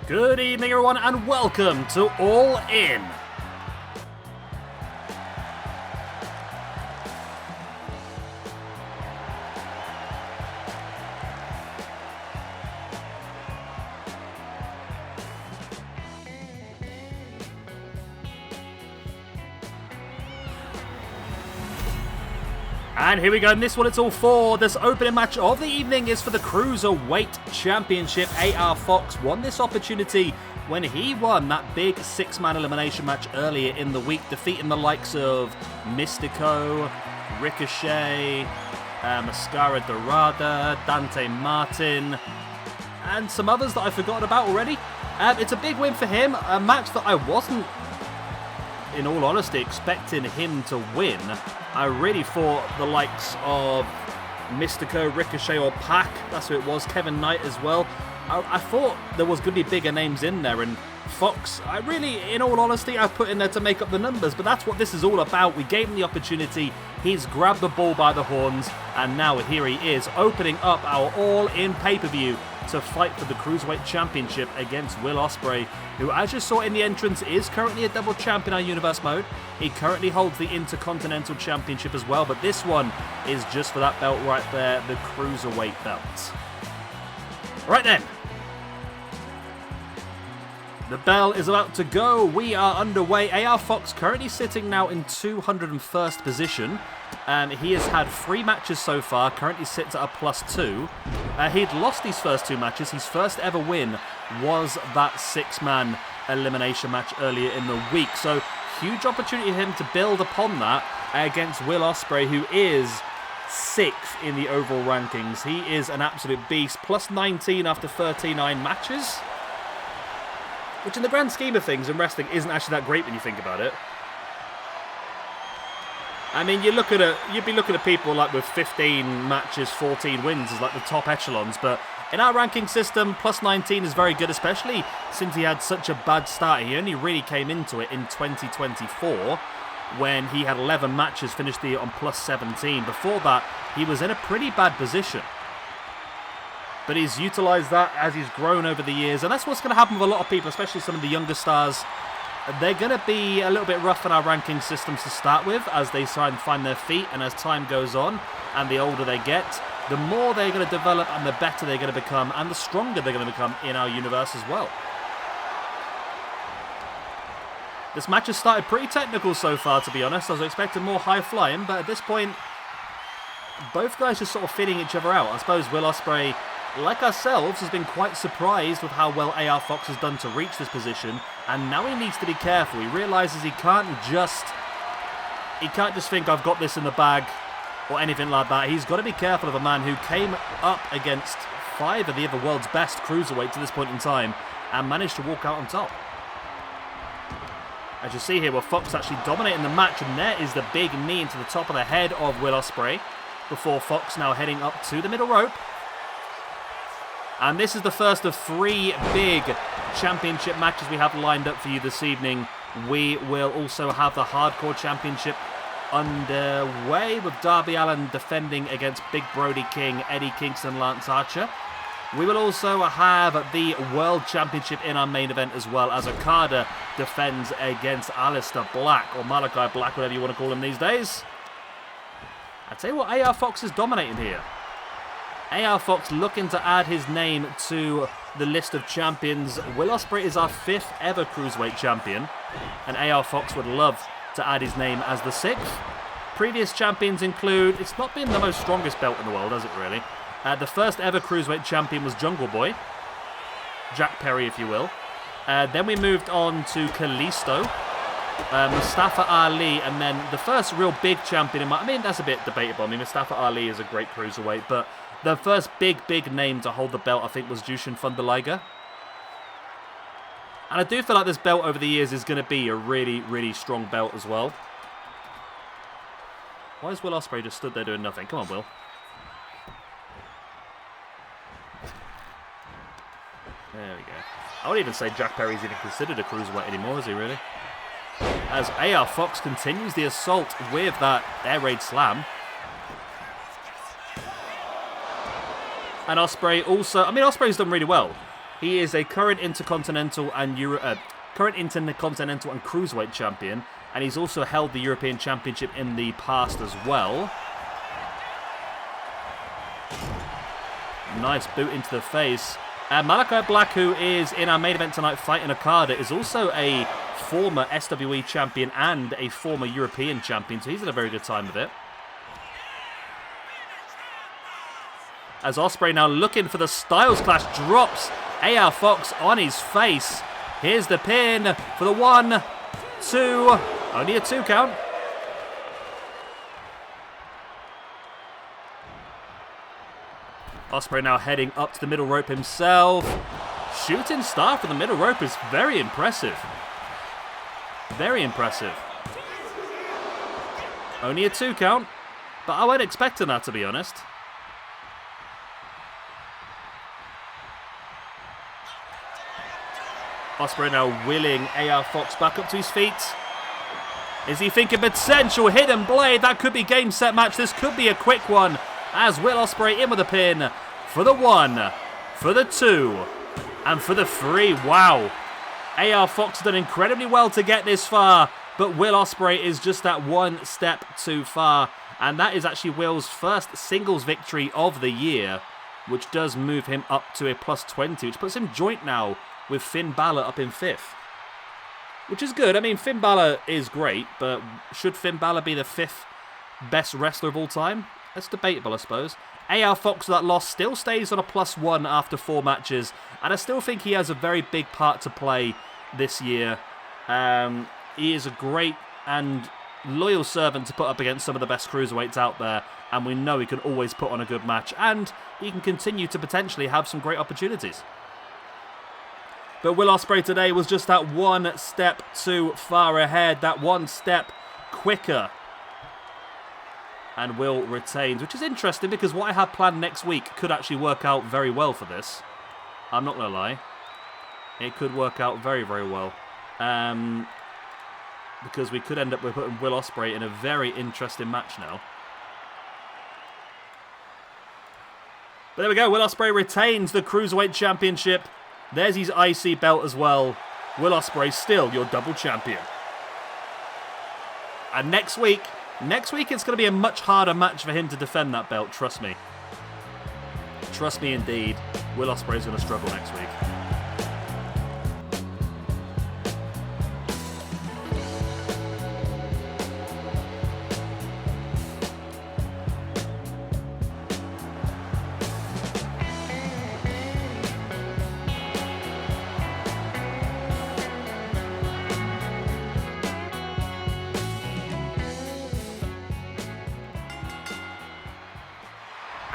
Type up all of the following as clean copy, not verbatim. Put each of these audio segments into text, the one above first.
Good evening, everyone, and welcome to All In. And here we go, in this one it's all for. This opening match of the evening is for the Cruiserweight Championship. AR Fox won this opportunity when he won that big six-man elimination match earlier in the week, defeating the likes of Mystico, Ricochet, Mascara Dorada, Dante Martin, and some others that I've forgotten about already. It's a big win for him, a match that I wasn't, in all honesty, expecting him to win. I really thought the likes of Mystico, Ricochet, or Pac, that's who it was, Kevin Knight as well. I thought there was going to be bigger names in there, and Fox, I really, in all honesty, I put in there to make up the numbers, but that's what this is all about. We gave him the opportunity, he's grabbed the ball by the horns, and now here he is, opening up our all-in pay-per-view to fight for the Cruiserweight Championship against Will Ospreay, who, as you saw in the entrance, is currently a double champ in our Universe mode. He currently holds the Intercontinental Championship as well, but this one is just for that belt right there, the Cruiserweight belt. Right then. The bell is about to go. We are underway. AR Fox currently sitting now in 201st position. He has had 3 matches so far, currently sits at a +2. He'd lost these first 2 matches. His first ever win was that 6-man elimination match earlier in the week. So, huge opportunity for him to build upon that against Will Ospreay, who is 6th in the overall rankings. He is an absolute beast. +19 after 39 matches. Which in the grand scheme of things in wrestling isn't actually that great when you think about it. I mean, you'd be looking at people like with 15 matches, 14 wins as like the top echelons, but in our ranking system, +19 is very good, especially since he had such a bad start. He only really came into it in 2024 when he had 11 matches, finished the year on +17. Before that, he was in a pretty bad position. But he's utilised that as he's grown over the years, and that's what's going to happen with a lot of people, especially some of the younger stars. They're going to be a little bit rough in our ranking systems to start with as they try and find their feet, and as time goes on and the older they get, the more they're going to develop and the better they're going to become and the stronger they're going to become in our universe as well. This match has started pretty technical so far, to be honest. I was expecting more high-flying, but at this point, both guys just sort of feeling each other out. I suppose Will Ospreay, like ourselves, has been quite surprised with how well AR Fox has done to reach this position, and now he needs to be careful. He realises he can't just think, I've got this in the bag, or anything like that. He's got to be careful of a man who came up against 5 of the other world's best cruiserweight to this point in time, and managed to walk out on top. As you see here, well, Fox actually dominating the match, and there is the big knee into the top of the head of Will Ospreay, before Fox now heading up to the middle rope. And this is the first of 3 big championship matches we have lined up for you this evening. We will also have the Hardcore Championship underway with Darby Allin defending against Big Brody King, Eddie Kingston, Lance Archer. We will also have the World Championship in our main event as well, as Okada defends against Aleister Black, or Malachi Black, whatever you want to call him these days. I tell you what, AR Fox is dominating here. AR Fox looking to add his name to the list of champions. Will Ospreay is our 5th ever Cruiserweight champion, and AR Fox would love to add his name as the 6th. Previous champions include, it's not been the most strongest belt in the world, has it really? The first ever Cruiserweight champion was Jungle Boy, Jack Perry if you will. Then we moved on to Kalisto, Mustafa Ali, and then the first real big champion I mean, that's a bit debatable. I mean, Mustafa Ali is a great cruiserweight, but the first big name to hold the belt, I think, was Jushin Thunder Liger. And I do feel like this belt over the years is going to be a really strong belt as well. Why is Will Ospreay just stood there doing nothing? Come on, Will. There we go. I wouldn't even say Jack Perry's even considered a cruiserweight anymore, is he really? As AR Fox continues the assault with that air raid slam. And Ospreay also, I mean, Ospreay's done really well. He is a current Intercontinental and Cruiserweight champion, and he's also held the European Championship in the past as well. Nice boot into the face. Malachi Black, who is in our main event tonight fighting Okada, is also a former SWE champion and a former European champion, so he's had a very good time with it. As Ospreay now looking for the Styles Clash, drops AR Fox on his face. Here's the pin for the 1, 2, only a 2 count. Ospreay now heading up to the middle rope himself. Shooting star for the middle rope is very impressive. Very impressive. Only a 2 count, but I wasn't expecting that, to be honest. Ospreay now willing AR Fox back up to his feet. Is he thinking potential hidden blade? That could be game, set, match. This could be a quick one. As Will Ospreay in with a pin for the 1, for the 2, and for the 3. Wow. AR Fox done incredibly well to get this far, but Will Ospreay is just that 1 step too far. And that is actually Will's first singles victory of the year, which does move him up to a +20, which puts him joint now with Finn Balor up in 5th. Which is good. I mean, Finn Balor is great, but should Finn Balor be the 5th best wrestler of all time? That's debatable, I suppose. AR Fox, that loss, still stays on a +1 after 4 matches, and I still think he has a very big part to play this year. He is a great and loyal servant to put up against some of the best cruiserweights out there, and we know he can always put on a good match, and he can continue to potentially have some great opportunities. But Will Ospreay today was just that 1 step too far ahead, that 1 step quicker. And Will retains, which is interesting because what I have planned next week could actually work out very well for this. I'm not going to lie. It could work out very, very well. Because we could end up with putting Will Ospreay in a very interesting match now. But there we go. Will Ospreay retains the Cruiserweight Championship. There's his IC belt as well. Will Ospreay still your double champion. And next week it's going to be a much harder match for him to defend that belt, trust me. Trust me indeed. Will Ospreay is going to struggle next week.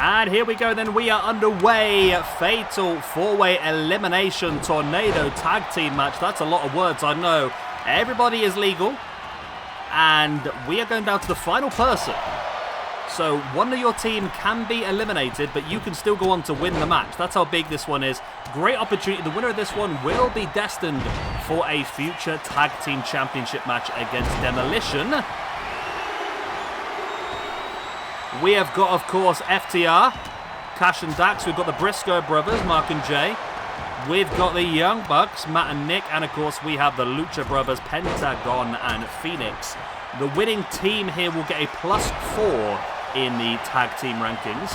And here we go then, we are underway. Fatal 4-way elimination tornado tag team match. That's a lot of words, I know. Everybody is legal. And we are going down to the final person. So one of your team can be eliminated, but you can still go on to win the match. That's how big this one is. Great opportunity. The winner of this one will be destined for a future tag team championship match against Demolition. We have got, of course, FTR, Cash and Dax. We've got the Briscoe brothers, Mark and Jay. We've got the Young Bucks, Matt and Nick. And, of course, we have the Lucha brothers, Pentagon and Phoenix. The winning team here will get a +4 in the tag team rankings.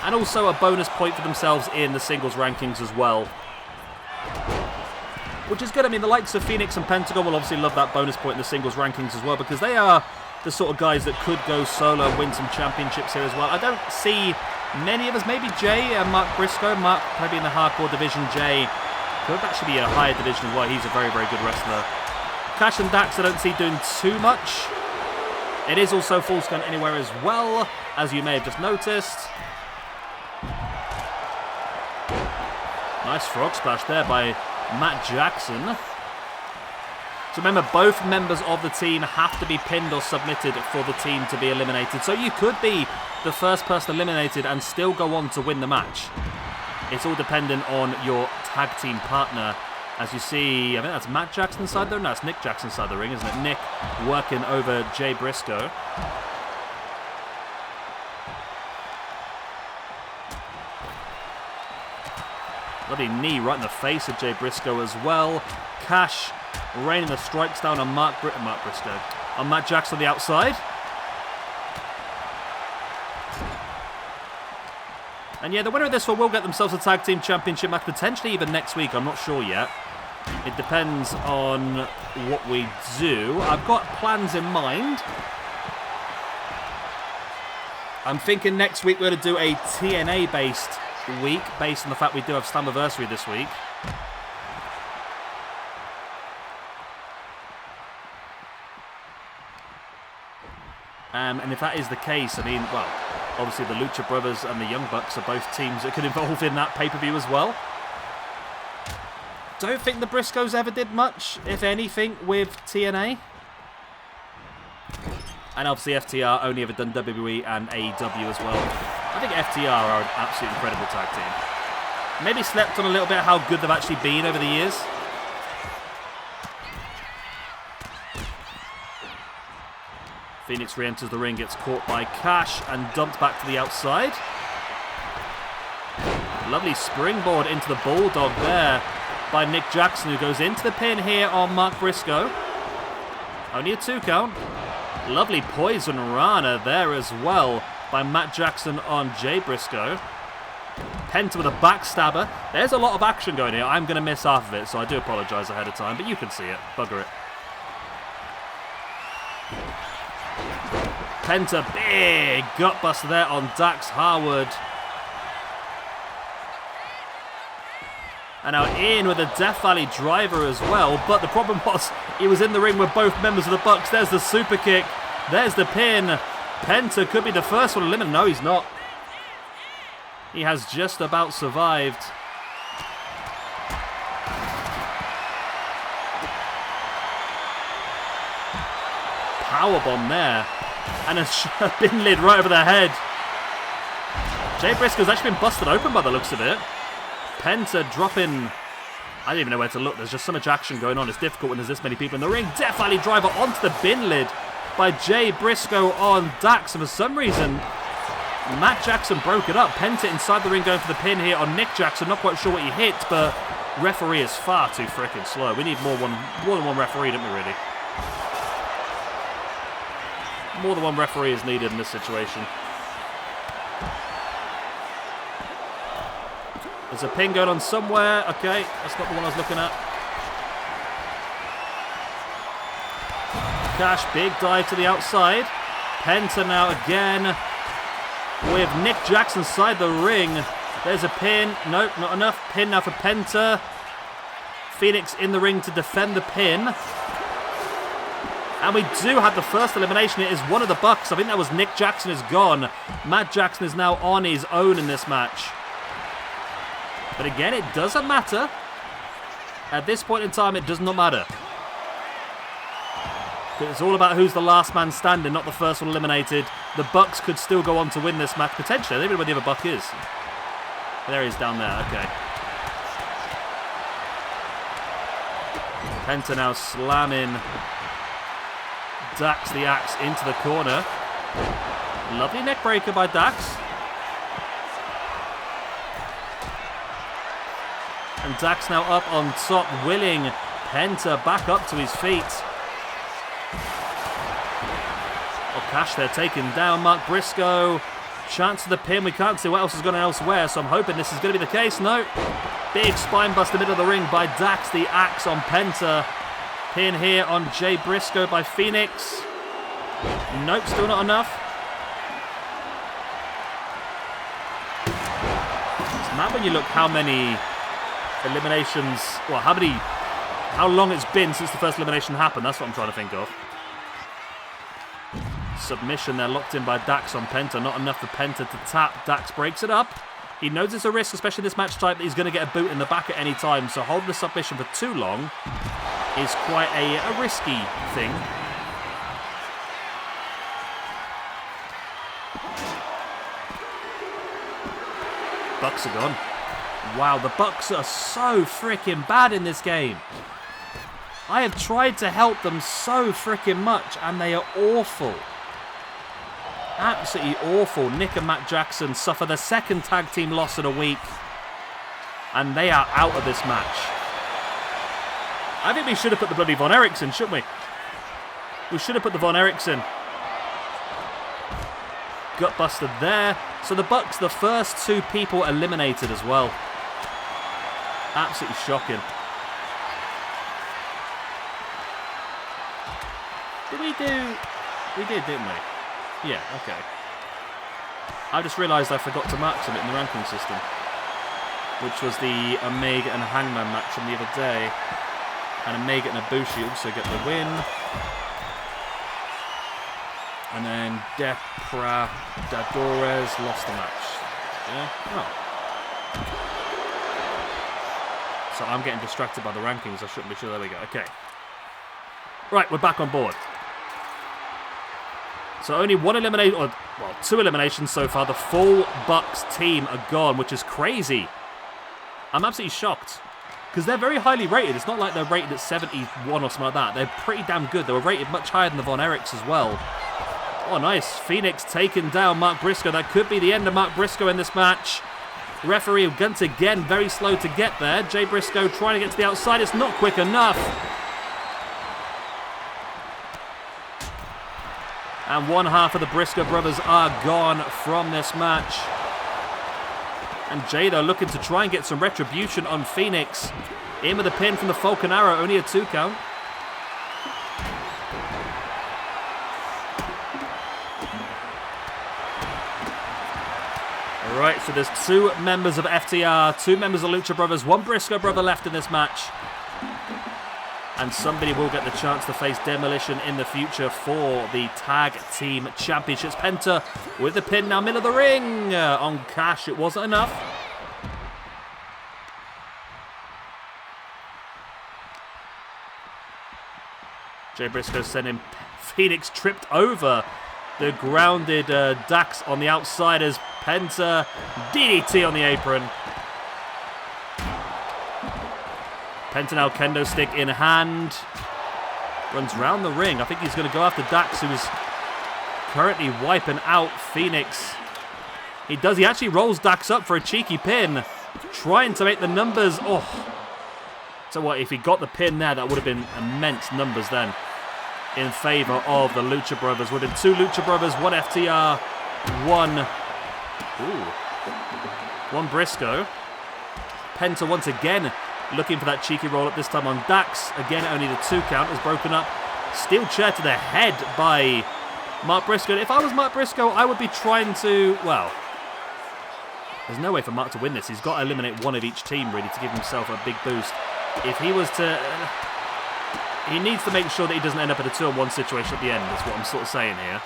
And also a bonus point for themselves in the singles rankings as well. Which is good. I mean, the likes of Phoenix and Pentagon will obviously love that bonus point in the singles rankings as well, because they are the sort of guys that could go solo and win some championships here as well. I don't see many of us. Maybe Jay and Mark Briscoe. Mark maybe in the hardcore division. Jay could actually be a higher division as well. He's a very, very good wrestler. Cash and Dax I don't see doing too much. It is also Full Scan Anywhere as well, as you may have just noticed. Nice frog splash there by Matt Jackson. So remember, both members of the team have to be pinned or submitted for the team to be eliminated. So you could be the first person eliminated and still go on to win the match. It's all dependent on your tag team partner. As you see, I think that's Matt Jackson inside there. No, it's Nick Jackson inside the ring, isn't it? Nick working over Jay Briscoe. Lovely knee right in the face of Jay Briscoe as well. Cash raining the strikes down on Matt Jackson on the outside. And yeah, the winner of this one will get themselves a tag team championship match, potentially even next week. I'm not sure yet. It depends on what we do. I've got plans in mind. I'm thinking next week we're going to do a TNA-based week, based on the fact we do have Slammiversary this week. And if that is the case, I mean, well, obviously the Lucha Brothers and the Young Bucks are both teams that could involve in that pay-per-view as well. Don't think the Briscoes ever did much, if anything, with TNA. And obviously FTR only ever done WWE and AEW as well. I think FTR are an absolutely incredible tag team. Maybe slept on a little bit how good they've actually been over the years. Phoenix re-enters the ring, gets caught by Cash and dumped back to the outside. Lovely springboard into the Bulldog there by Nick Jackson, who goes into the pin here on Mark Briscoe. Only a 2 count. Lovely Poison Rana there as well by Matt Jackson on Jay Briscoe. Penta with a backstabber. There's a lot of action going here. I'm going to miss half of it, so I do apologise ahead of time, but you can see it. Bugger it. Penta, big gutbuster there on Dax Harwood. And now in with a Death Valley driver as well. But the problem was he was in the ring with both members of the Bucks. There's the super kick. There's the pin. Penta could be the first one eliminated. No, he's not. He has just about survived. Powerbomb there. And a bin lid right over the head. Jay Briscoe's actually been busted open by the looks of it. Penta dropping... I don't even know where to look. There's just so much action going on. It's difficult when there's this many people in the ring. Death Valley driver onto the bin lid by Jay Briscoe on Dax. And for some reason, Matt Jackson broke it up. Penta inside the ring going for the pin here on Nick Jackson. Not quite sure what he hit, but referee is far too freaking slow. We need more than one referee, don't we, really? More than one referee is needed in this situation. There's a pin going on somewhere. Okay, that's not the one I was looking at. Cash, big dive to the outside. Penta now again with Nick Jackson inside the ring. There's a pin. Nope, not enough. Pin now for Penta. Phoenix in the ring to defend the pin. And we do have the first elimination. It is one of the Bucks. I think that was Nick Jackson is gone. Matt Jackson is now on his own in this match. But again, it doesn't matter. At this point in time, it does not matter. It's all about who's the last man standing, not the first one eliminated. The Bucks could still go on to win this match, potentially. I don't even know where the other Buck is. There he is down there, okay. Penta now slamming Dax the Axe into the corner. Lovely neck breaker by Dax. And Dax now up on top, willing Penta back up to his feet. Oh, Cash there taken down. Mark Briscoe. Chance of the pin. We can't see what else is going on elsewhere, so I'm hoping this is going to be the case. No. Big spine buster middle of the ring by Dax the Axe on Penta. Pin here on Jay Briscoe by Phoenix. Nope, still not enough. It's mad when you look how many eliminations, well, how long it's been since the first elimination happened. That's what I'm trying to think of. Submission there, locked in by Dax on Penta. Not enough for Penta to tap. Dax breaks it up. He knows it's a risk, especially this match type, that he's going to get a boot in the back at any time. So holding the submission for too long is quite a risky thing. Bucks are gone. Wow, the Bucks are so freaking bad in this game. I have tried to help them so freaking much, and they are awful. Absolutely awful. Nick and Matt Jackson suffer their second tag team loss in a week. And they are out of this match. I think we should have put the bloody Von Erichsen, shouldn't we? We should have put the Von Erichsen. Gutbuster there. So the Bucks, the first 2 people eliminated as well. Absolutely shocking. Did we do... We did, didn't we? Yeah, okay. I just realised I forgot to mark something in the ranking system, which was the Omega and Hangman match from the other day. And Omega and Ibushi also get the win. And then Depredadores lost the match. Yeah? Oh. So I'm getting distracted by the rankings. I shouldn't be sure. There we go. Okay. Right, we're back on board. So only 1 elimination, or well, 2 eliminations so far. The full Bucks team are gone, which is crazy. I'm absolutely shocked. Because they're very highly rated. It's not like they're rated at 71 or something like that. They're pretty damn good. They were rated much higher than the Von Erichs as well. Oh, nice. Phoenix taking down Mark Briscoe. That could be the end of Mark Briscoe in this match. Referee Gunt again, very slow to get there. Jay Briscoe trying to get to the outside. It's not quick enough. And 1/2 of the Briscoe brothers are gone from this match. And Jay, though, looking to try and get some retribution on Phoenix. In with a pin from the Falcon Arrow, only a 2 count. Alright, so there's 2 members of FTR, 2 members of Lucha Brothers, 1 Briscoe brother left in this match. And somebody will get the chance to face Demolition in the future for the Tag Team Championships. Penta with the pin now, middle of the ring on Cash. It wasn't enough. Jay Briscoe sending Phoenix tripped over the grounded Dax on the outside as Penta DDT on the apron. Penta now kendo stick in hand. Runs round the ring. I think he's going to go after Dax, who is currently wiping out Phoenix. He does. He actually rolls Dax up for a cheeky pin. Trying to make the numbers. Oh. So what, if he got the pin there, that would have been immense numbers then. In favour of the Lucha Brothers. Would have been 2 Lucha Brothers, 1 FTR, 1 Briscoe. Penta once again looking for that cheeky roll-up, this time on Dax. Again, only the 2 count is broken up. Steel chair to the head by Mark Briscoe. If I was Mark Briscoe, I would be trying to, well, there's no way for Mark to win this. He's got to eliminate 1 of each team, really, to give himself a big boost. If he was to, he needs to make sure that he doesn't end up in a 2-on-1 situation at the end, is what I'm sort of saying here.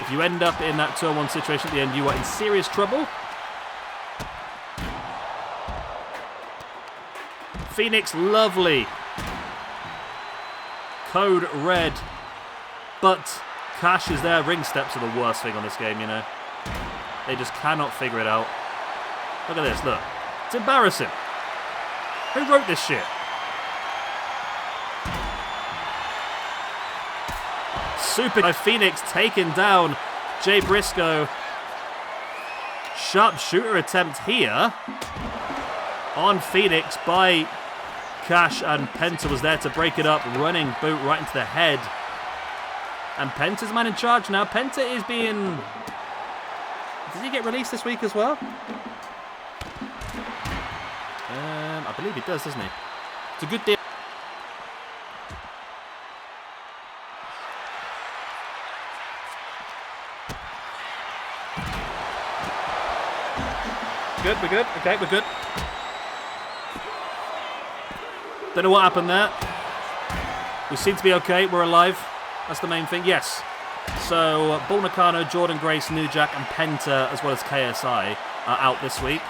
If you end up in that 2-on-1 situation at the end, you are in serious trouble. Phoenix, lovely. Code red. But Cash is there. Ring steps are the worst thing on this game, you know. They just cannot figure it out. Look at this, look. It's embarrassing. Who wrote this shit? Super Phoenix taking down Jay Briscoe. Sharpshooter attempt here on Phoenix by Cash, and Penta was there to break it up. Running boot right into the head. And Penta's man in charge now. Penta is being... Did he get released this week as well? I believe he does, doesn't he? It's a good deal. Good, we're good. Okay, we're good. Don't know what happened there. We seem to be okay. We're alive. That's the main thing. Yes. So, Bull Nakano, Jordan Grace, New Jack, and Penta, as well as KSI, are out this week.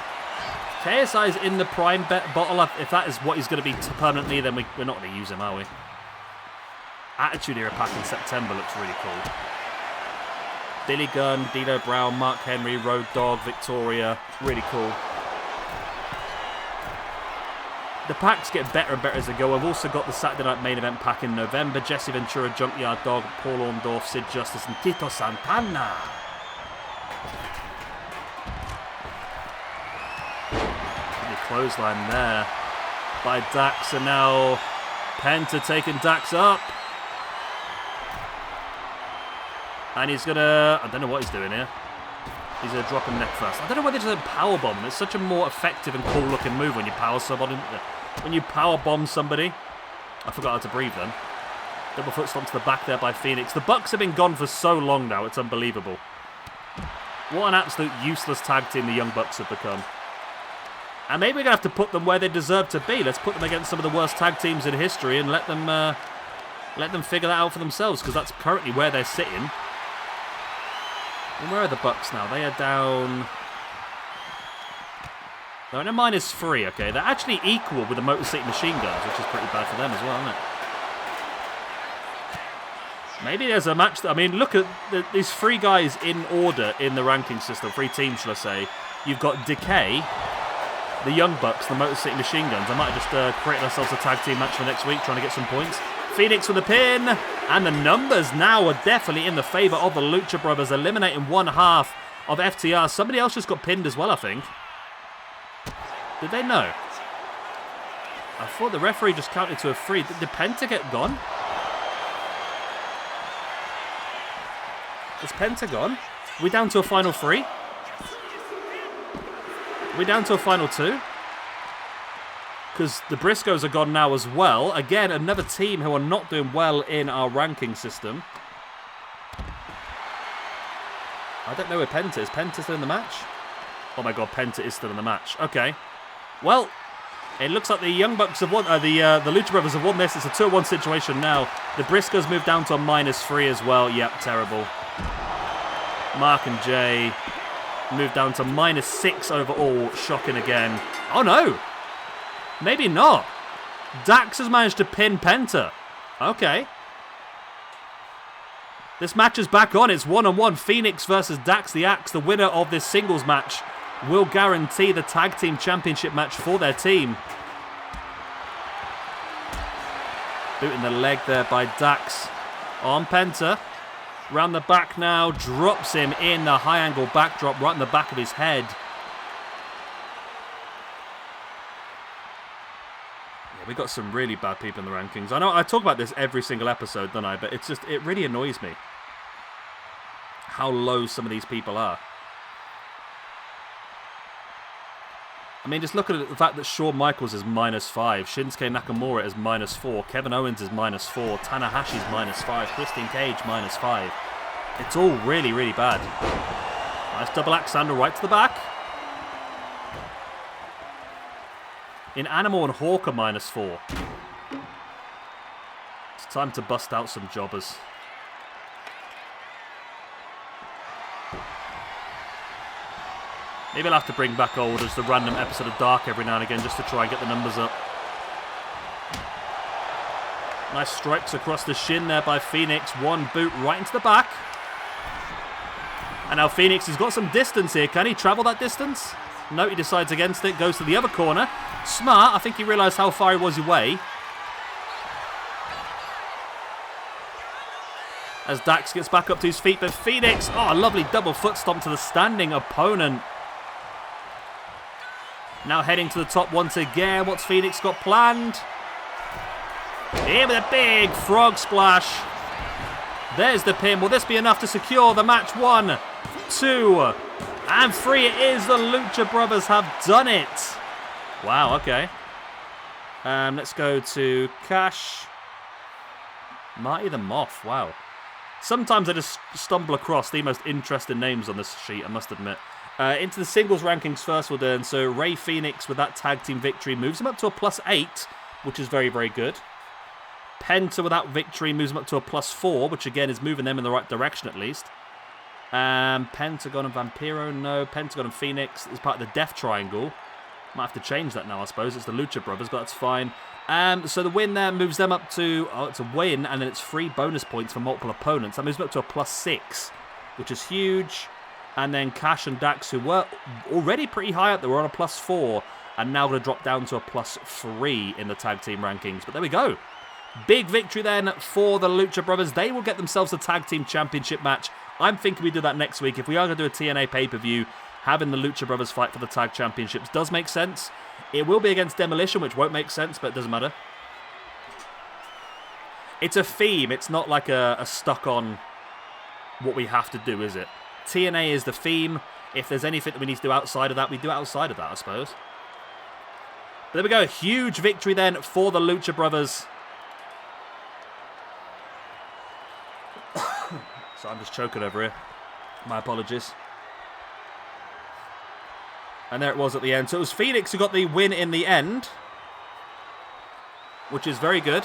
KSI is in the prime bottle. If that is what he's going to be permanently, then we're not going to use him, are we? Attitude Era pack in September looks really cool. Billy Gunn, Dino Brown, Mark Henry, Road Dogg, Victoria. Really cool. The packs get better and better as they go. I've also got the Saturday Night Main Event pack in November. Jesse Ventura, Junkyard Dog, Paul Orndorff, Sid Justice, and Tito Santana. Really clothesline there by Dax, and now Penta taking Dax up. And he's gonna, I don't know what he's doing here. He's gonna drop him neck first. I don't know whether he's a power bomb. It's such a more effective and cool looking move when you power somebody. When you power bomb somebody. I forgot how to breathe then. Double foot stomp to the back there by Phoenix. The Bucks have been gone for so long now, it's unbelievable. What an absolute useless tag team the Young Bucks have become. And maybe we're going to have to put them where they deserve to be. Let's put them against some of the worst tag teams in history and let them figure that out for themselves, because that's currently where they're sitting. And where are the Bucks now? They are down... They're in a -3, okay. They're actually equal with the Motor City Machine Guns, which is pretty bad for them as well, isn't it? Maybe there's a match... I mean, look at these 3 guys in order in the ranking system. 3 teams, shall I say. You've got Decay, the Young Bucks, the Motor City Machine Guns. I might have just created ourselves a tag team match for next week, trying to get some points. Phoenix with a pin, and the numbers now are definitely in the favour of the Lucha Brothers, eliminating one half of FTR. Somebody else just got pinned as well, I think. Did they know? I thought the referee just counted to a 3. Did Penta get gone? Is Penta gone? Are we down to a final 3? Are we down to a final 2? Because the Briscoes are gone now as well. Again, another team who are not doing well in our ranking system. I don't know where Penta is. Penta still in the match? Oh my god, Penta is still in the match. Okay. Well, it looks like the Young Bucks have won. The Lucha Brothers have won this. It's a 2-1 situation now. The Briscoes moved down to a -3 as well. Yep, terrible. Mark and Jay moved down to -6 overall. Shocking again. Oh no! Maybe not. Dax has managed to pin Penta. Okay. This match is back on. It's 1-on-1. Phoenix versus Dax the Axe. The winner of this singles match will guarantee the tag team championship match for their team. Boot in the leg there by Dax on Penta. Round the back now. Drops him in the high angle backdrop right in the back of his head. We got some really bad people in the rankings. I know I talk about this every single episode, don't I? But it's just, it really annoys me how low some of these people are. I mean, just look at the fact that Shawn Michaels is -5, Shinsuke Nakamura is -4, Kevin Owens is -4, Tanahashi's -5, Christian Cage -5. It's all really, really bad. Nice double axe handle right to the back. In Animal and Hawk are -4. It's time to bust out some jobbers. Maybe I'll have to bring back just a random episode of Dark every now and again just to try and get the numbers up. Nice strikes across the shin there by Phoenix. One boot right into the back. And now Phoenix has got some distance here. Can he travel that distance? No, he decides against it. Goes to the other corner. Smart. I think he realised how far he was away. As Dax gets back up to his feet. But Phoenix, oh, a lovely double foot stomp to the standing opponent. Now heading to the top once again. What's Phoenix got planned? Here with a big frog splash. There's the pin. Will this be enough to secure the match? 1, 2, and 3. It is. The Lucha Brothers have done it. Wow, okay. Let's go to Cash. Marty the Moth. Wow. Sometimes I just stumble across the most interesting names on this sheet, I must admit. Into the singles rankings first we'll do. So Ray Phoenix with that tag team victory moves him up to a +8, which is very, very good. Penta with that victory moves him up to a +4, which again is moving them in the right direction at least. Pentagon and Vampiro, no. Pentagon and Phoenix is part of the Death Triangle. Might have to change that now, I suppose. It's the Lucha Brothers, but that's fine. So the win there moves them up to, it's a win, and then it's 3 bonus points for multiple opponents. That moves them up to a +6, which is huge. And then Cash and Dax, who were already pretty high up, they were on a +4, and now going to drop down to a +3 in the tag team rankings. But there we go. Big victory then for the Lucha Brothers. They will get themselves a tag team championship match. I'm thinking we do that next week. If we are going to do a TNA pay-per-view, having the Lucha Brothers fight for the tag championships does make sense. It will be against Demolition, which won't make sense, but it doesn't matter. It's a theme. It's not like a stuck on what we have to do, is it? TNA is the theme. If there's anything that we need to do outside of that, we do outside of that, I suppose. But there we go. Huge victory then for the Lucha Brothers. So I'm just choking over here. My apologies. And there it was at the end. So it was Phoenix who got the win in the end, which is very good.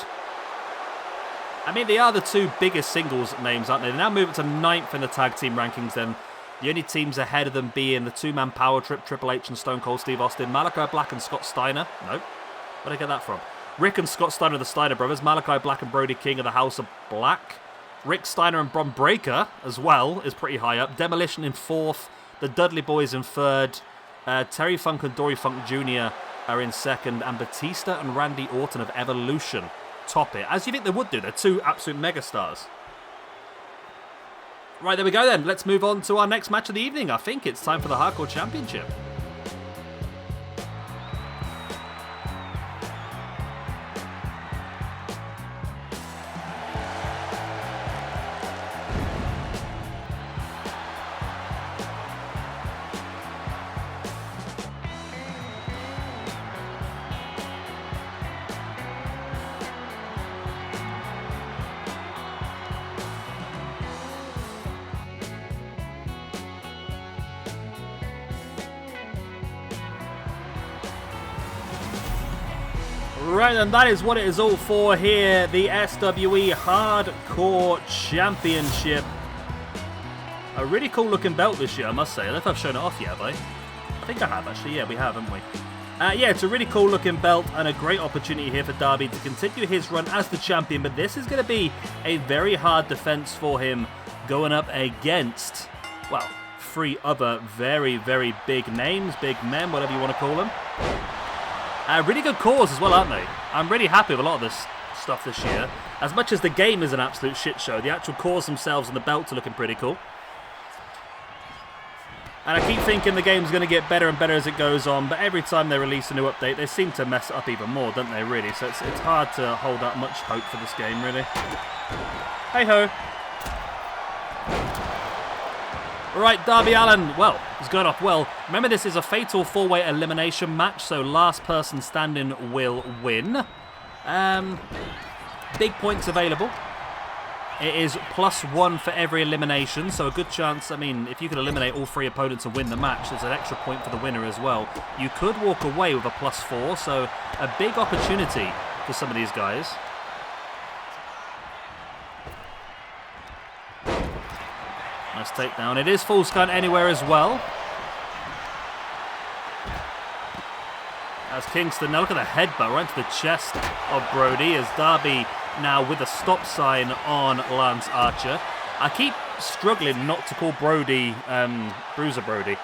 I mean, they are the two biggest singles names, aren't they? They now move it to 9th in the tag team rankings then. The only teams ahead of them being the two-man power trip, Triple H and Stone Cold Steve Austin, Malachi Black and Scott Steiner. Nope. Where'd I get that from? Rick and Scott Steiner are the Steiner brothers. Malachi Black and Brody King are the House of Black. Rick Steiner and Bron Breakker as well is pretty high up. Demolition in 4th. The Dudley Boys in 3rd. Terry Funk and Dory Funk Jr. are in 2nd. And Batista and Randy Orton of Evolution top it. As you think they would do. They're two absolute megastars. Right, there we go then. Let's move on to our next match of the evening. I think it's time for the Hardcore Championship. Right, and that is what it is all for here. The SWE Hardcore Championship. A really cool looking belt this year, I must say. I don't know if I've shown it off yet, have I? I think I have, actually. Yeah, we have, haven't we? Yeah, it's a really cool looking belt and a great opportunity here for Darby to continue his run as the champion. But this is going to be a very hard defense for him going up against, well, 3 other very, very big names, big men, whatever you want to call them. Really good cause as well, aren't they? I'm really happy with a lot of this stuff this year. As much as the game is an absolute shit show, the actual cause themselves and the belts are looking pretty cool. And I keep thinking the game's going to get better and better as it goes on, but every time they release a new update, they seem to mess it up even more, don't they, really? So it's hard to hold out much hope for this game, really. Hey-ho. Right, Darby Allin, well, it's going off well. Remember, this is a fatal 4-way elimination match, so last person standing will win. Big points available. It is +1 for every elimination, so a good chance, I mean, if you could eliminate all 3 opponents and win the match, there's an extra point for the winner as well. You could walk away with a +4, so a big opportunity for some of these guys. Nice takedown. It is Falls Count Anywhere as well. As Kingston, now look at the headbutt right to the chest of Brody as Darby now with a stop sign on Lance Archer. I keep struggling not to call Brody Bruiser Brody.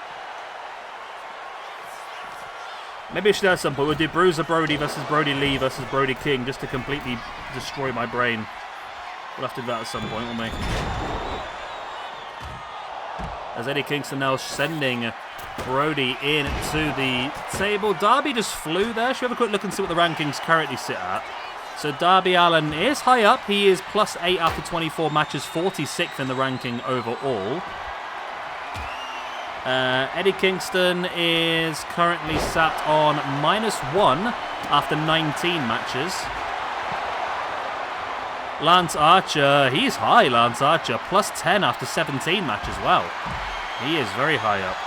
Maybe I should at some point. We'll do Bruiser Brody versus Brody Lee versus Brody King just to completely destroy my brain. We'll have to do that at some point, won't we? As Eddie Kingston now sending Brody into the table. Darby just flew there. Should we have a quick look and see what the rankings currently sit at? So Darby Allin is high up. He is +8 after 24 matches, 46th in the ranking overall. Eddie Kingston is currently sat on -1 after 19 matches. Lance Archer, he's high, Lance Archer, +10 after 17 matches. Wow, he is very high up.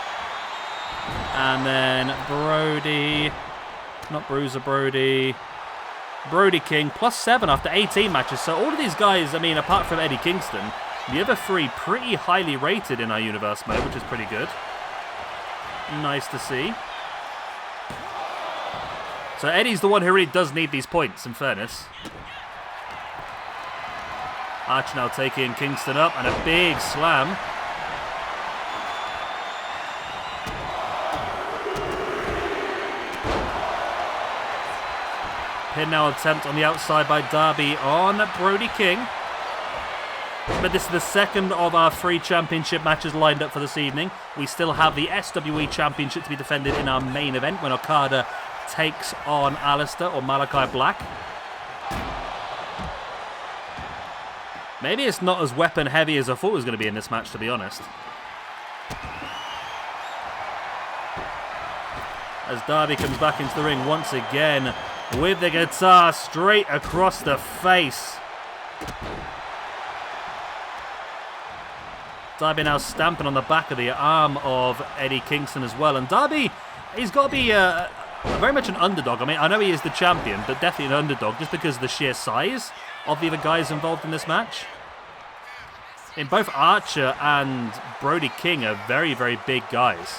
And then Brody, not Bruiser Brody, Brody King, +7 after 18 matches. So all of these guys, I mean, apart from Eddie Kingston, the other 3 pretty highly rated in our universe mode, which is pretty good. Nice to see. So Eddie's the one who really does need these points, in fairness. Archer now taking Kingston up, and a big slam. Pin now attempt on the outside by Darby on Brody King. But this is the second of our 3 championship matches lined up for this evening. We still have the SWE Championship to be defended in our main event when Okada takes on Alistair or Malachi Black. Maybe it's not as weapon heavy as I thought it was going to be in this match, to be honest. As Darby comes back into the ring once again with the guitar straight across the face. Darby now stamping on the back of the arm of Eddie Kingston as well. And Darby, he's got to be very much an underdog. I mean, I know he is the champion, but definitely an underdog just because of the sheer size of the other guys involved in this match. In both Archer and Brody King are very, very big guys.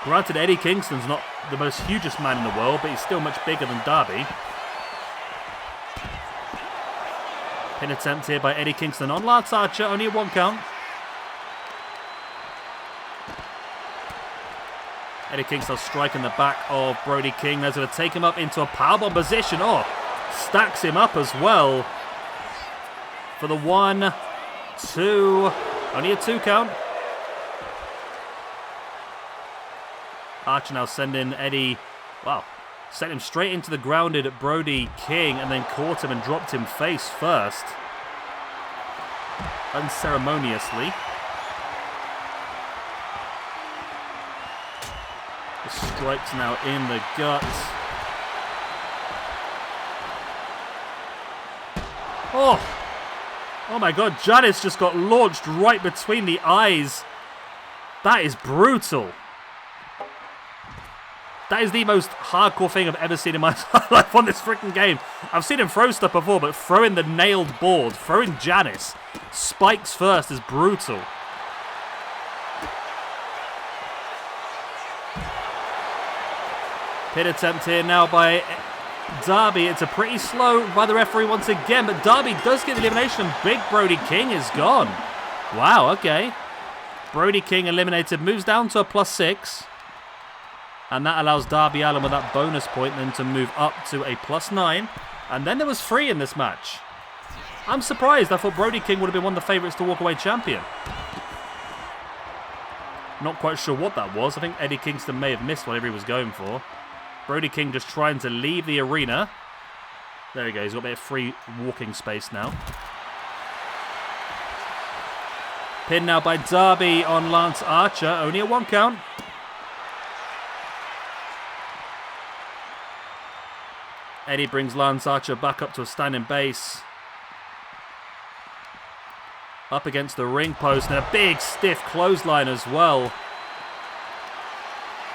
Granted, Eddie Kingston's not the most hugest man in the world, but he's still much bigger than Darby. Pin attempt here by Eddie Kingston on Lance Archer, only a 1 count. Eddie Kingston striking the back of Brody King. That's going to take him up into a powerbomb position. Oh, stacks him up as well for the 1, 2, only a 2 count. Archer now sending Eddie, wow, sent him straight into the grounded Brody King and then caught him and dropped him face first. Unceremoniously. The strikes now in the gut. Oh my god, Janice just got launched right between the eyes. That is brutal. That is the most hardcore thing I've ever seen in my life on this freaking game. I've seen him throw stuff before, but throwing the nailed board, throwing Janice, spikes first is brutal. Pin attempt here now by Darby. It's a pretty slow by the referee once again, but Darby does get the elimination and Big Brody King is gone. Wow, okay. Brody King eliminated, moves down to a +6. And that allows Darby Allin with that bonus point then to move up to a +9. And then there was 3 in this match. I'm surprised. I thought Brody King would have been one of the favourites to walk away champion. Not quite sure what that was. I think Eddie Kingston may have missed whatever he was going for. Brody King just trying to leave the arena. There we go. He's got a bit of free walking space now. Pin now by Darby on Lance Archer. Only a 1 count. Eddie brings Lance Archer back up to a standing base. Up against the ring post and a big stiff clothesline as well.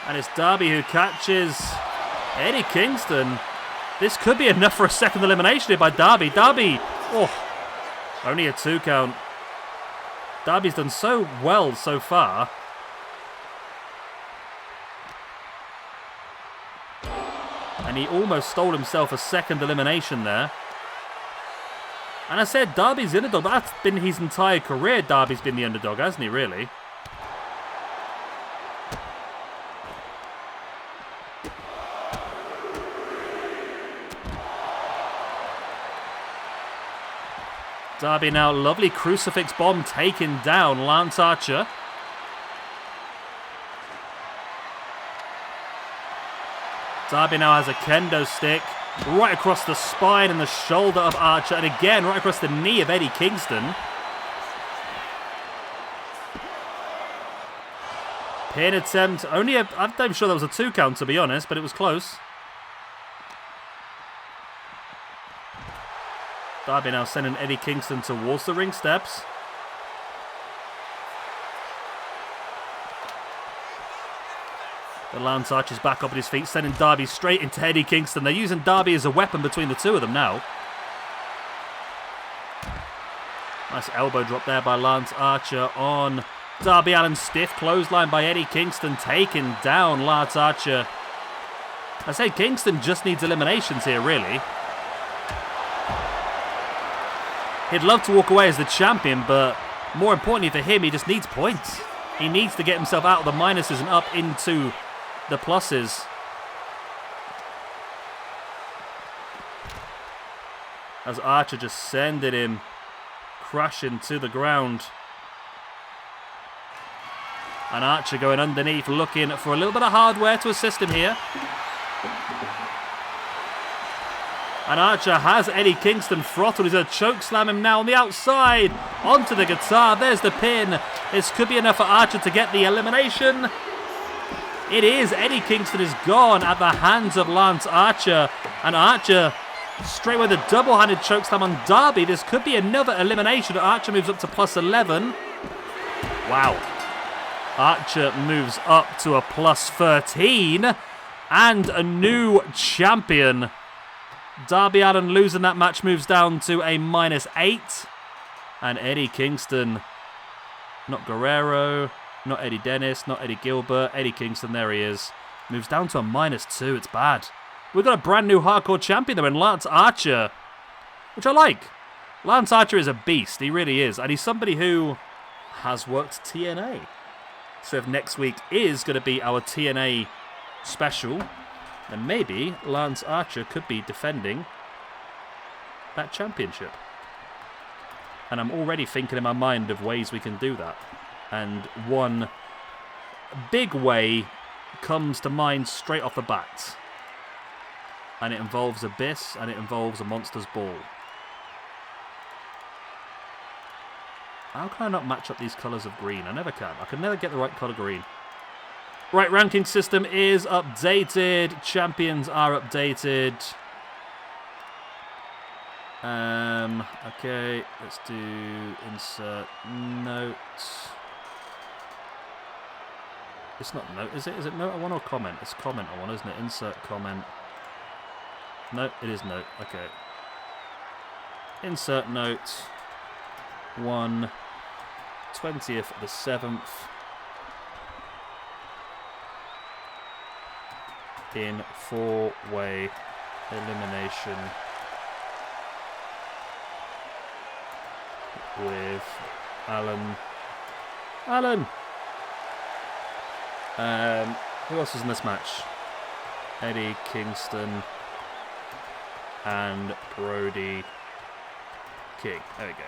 And it's Darby who catches Eddie Kingston. This could be enough for a second elimination here by Darby. Darby, oh, only a 2 count. Darby's done so well so far. And he almost stole himself a second elimination there. And I said Darby's the underdog, but that's been his entire career. Darby's been the underdog, hasn't he, really? Darby now, lovely crucifix bomb taken down. Lance Archer. Darby now has a kendo stick right across the spine and the shoulder of Archer, and again right across the knee of Eddie Kingston. Pin attempt, only I'm not even sure that was a 2 count to be honest, but it was close. Darby now sending Eddie Kingston towards the ring steps. But Lance Archer's back up at his feet, sending Darby straight into Eddie Kingston. They're using Darby as a weapon between the two of them now. Nice elbow drop there by Lance Archer on Darby Allin. Stiff clothesline by Eddie Kingston, taking down Lance Archer. I say Kingston just needs eliminations here, really. He'd love to walk away as the champion, but more importantly for him, he just needs points. He needs to get himself out of the minuses and up into the pluses. As Archer just sending him crashing to the ground. And Archer going underneath, looking for a little bit of hardware to assist him here. And Archer has Eddie Kingston throttled. He's going to chokeslam him now on the outside. Onto the guitar. There's the pin. This could be enough for Archer to get the elimination. It is. Eddie Kingston is gone at the hands of Lance Archer. And Archer straight with a double-handed chokeslam on Darby. This could be another elimination. Archer moves up to plus 11. Wow. Archer moves up to a plus 13. And a new champion. Darby Allin losing that match moves down to a minus 8. And Eddie Kingston, not Guerrero, not Eddie Dennis, not Eddie Gilbert, Eddie Kingston, there he is, moves down to a minus 2. It's bad. We've got a brand new hardcore champion though in Lance Archer, which I like. Lance Archer is a beast, he really is. And he's somebody who has worked TNA. So if next week is going to be our TNA special, then maybe Lance Archer could be defending that championship. And I'm already thinking in my mind of ways we can do that. And one big way comes to mind straight off the bat. And it involves Abyss and it involves a Monster's Ball. How can I not match up these colours of green? I never can. I can never get the right colour green. Right, ranking system is updated. Champions are updated. Okay, let's do insert note. It's not note, is it? Is it note I want or comment? It's comment I want, isn't it? Insert comment. No, it is note. Okay. Insert note. 20th of the 7th. In 4-way elimination with Allin. Who else is in this match? Eddie Kingston and Brody King. There we go.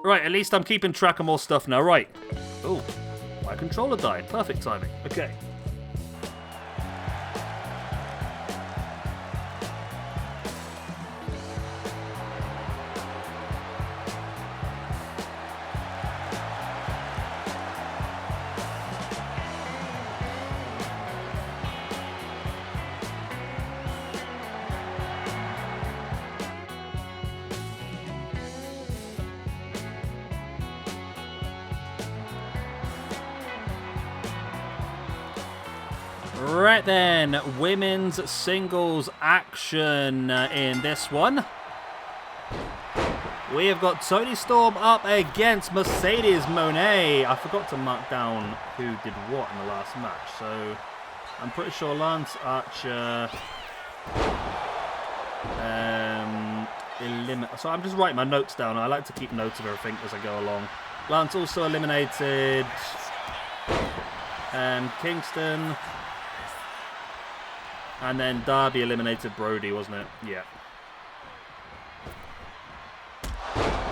Right, at least I'm keeping track of more stuff now. Right. Oh, my controller died. Perfect timing. Okay. Right then, women's singles action in this one. We have got Toni Storm up against Mercedes Moné. I forgot to mark down who did what in the last match, so I'm pretty sure Lance Archer so I'm just writing my notes down. I like to keep notes of everything as I go along. Lance also eliminated Kingston. And then Darby eliminated Brody, wasn't it? Yeah.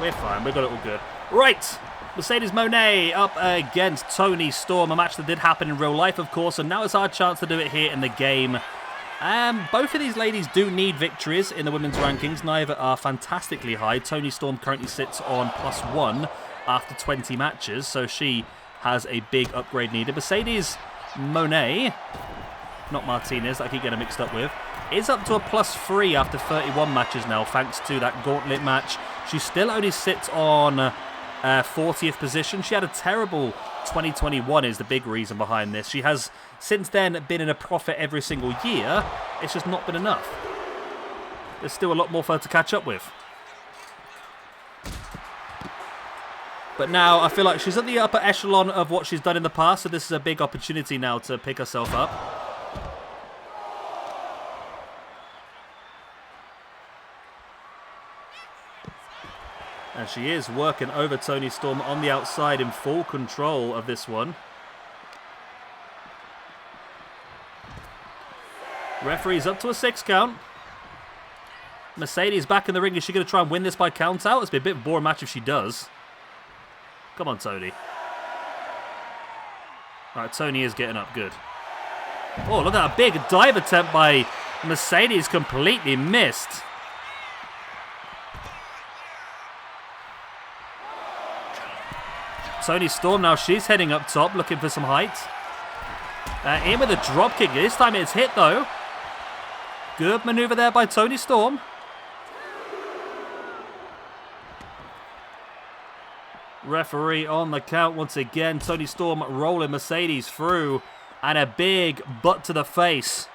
We're fine. We've got it all good. Right. Mercedes Moné up against Toni Storm. A match that did happen in real life, of course. And now it's our chance to do it here in the game. Both of these ladies do need victories in the women's rankings. Neither are fantastically high. Toni Storm currently sits on +1 after 20 matches. So she has a big upgrade needed. Mercedes Moné, not Martinez, that I keep getting mixed up with, is up to a +3 after 31 matches now, thanks to that gauntlet match. She still only sits on 40th position. She had a terrible 2021 is the big reason behind this. She has since then been in a profit every single year. It's just not been enough. There's still a lot more for her to catch up with. But now I feel like she's at the upper echelon of what she's done in the past, so this is a big opportunity now to pick herself up. And she is working over Toni Storm on the outside in full control of this one. Referee's up to a 6 count. Mercedes back in the ring. Is she going to try and win this by count out? It's been a bit of a boring match if she does. Come on, Toni. All right, Toni is getting up. Good. Oh, look at that big dive attempt by Mercedes. Completely missed. Toni Storm now, she's heading up top, looking for some height. In with a drop kick. This time it's hit, though. Good maneuver there by Toni Storm. Referee on the count once again. Toni Storm rolling Mercedes through. And a big butt to the face.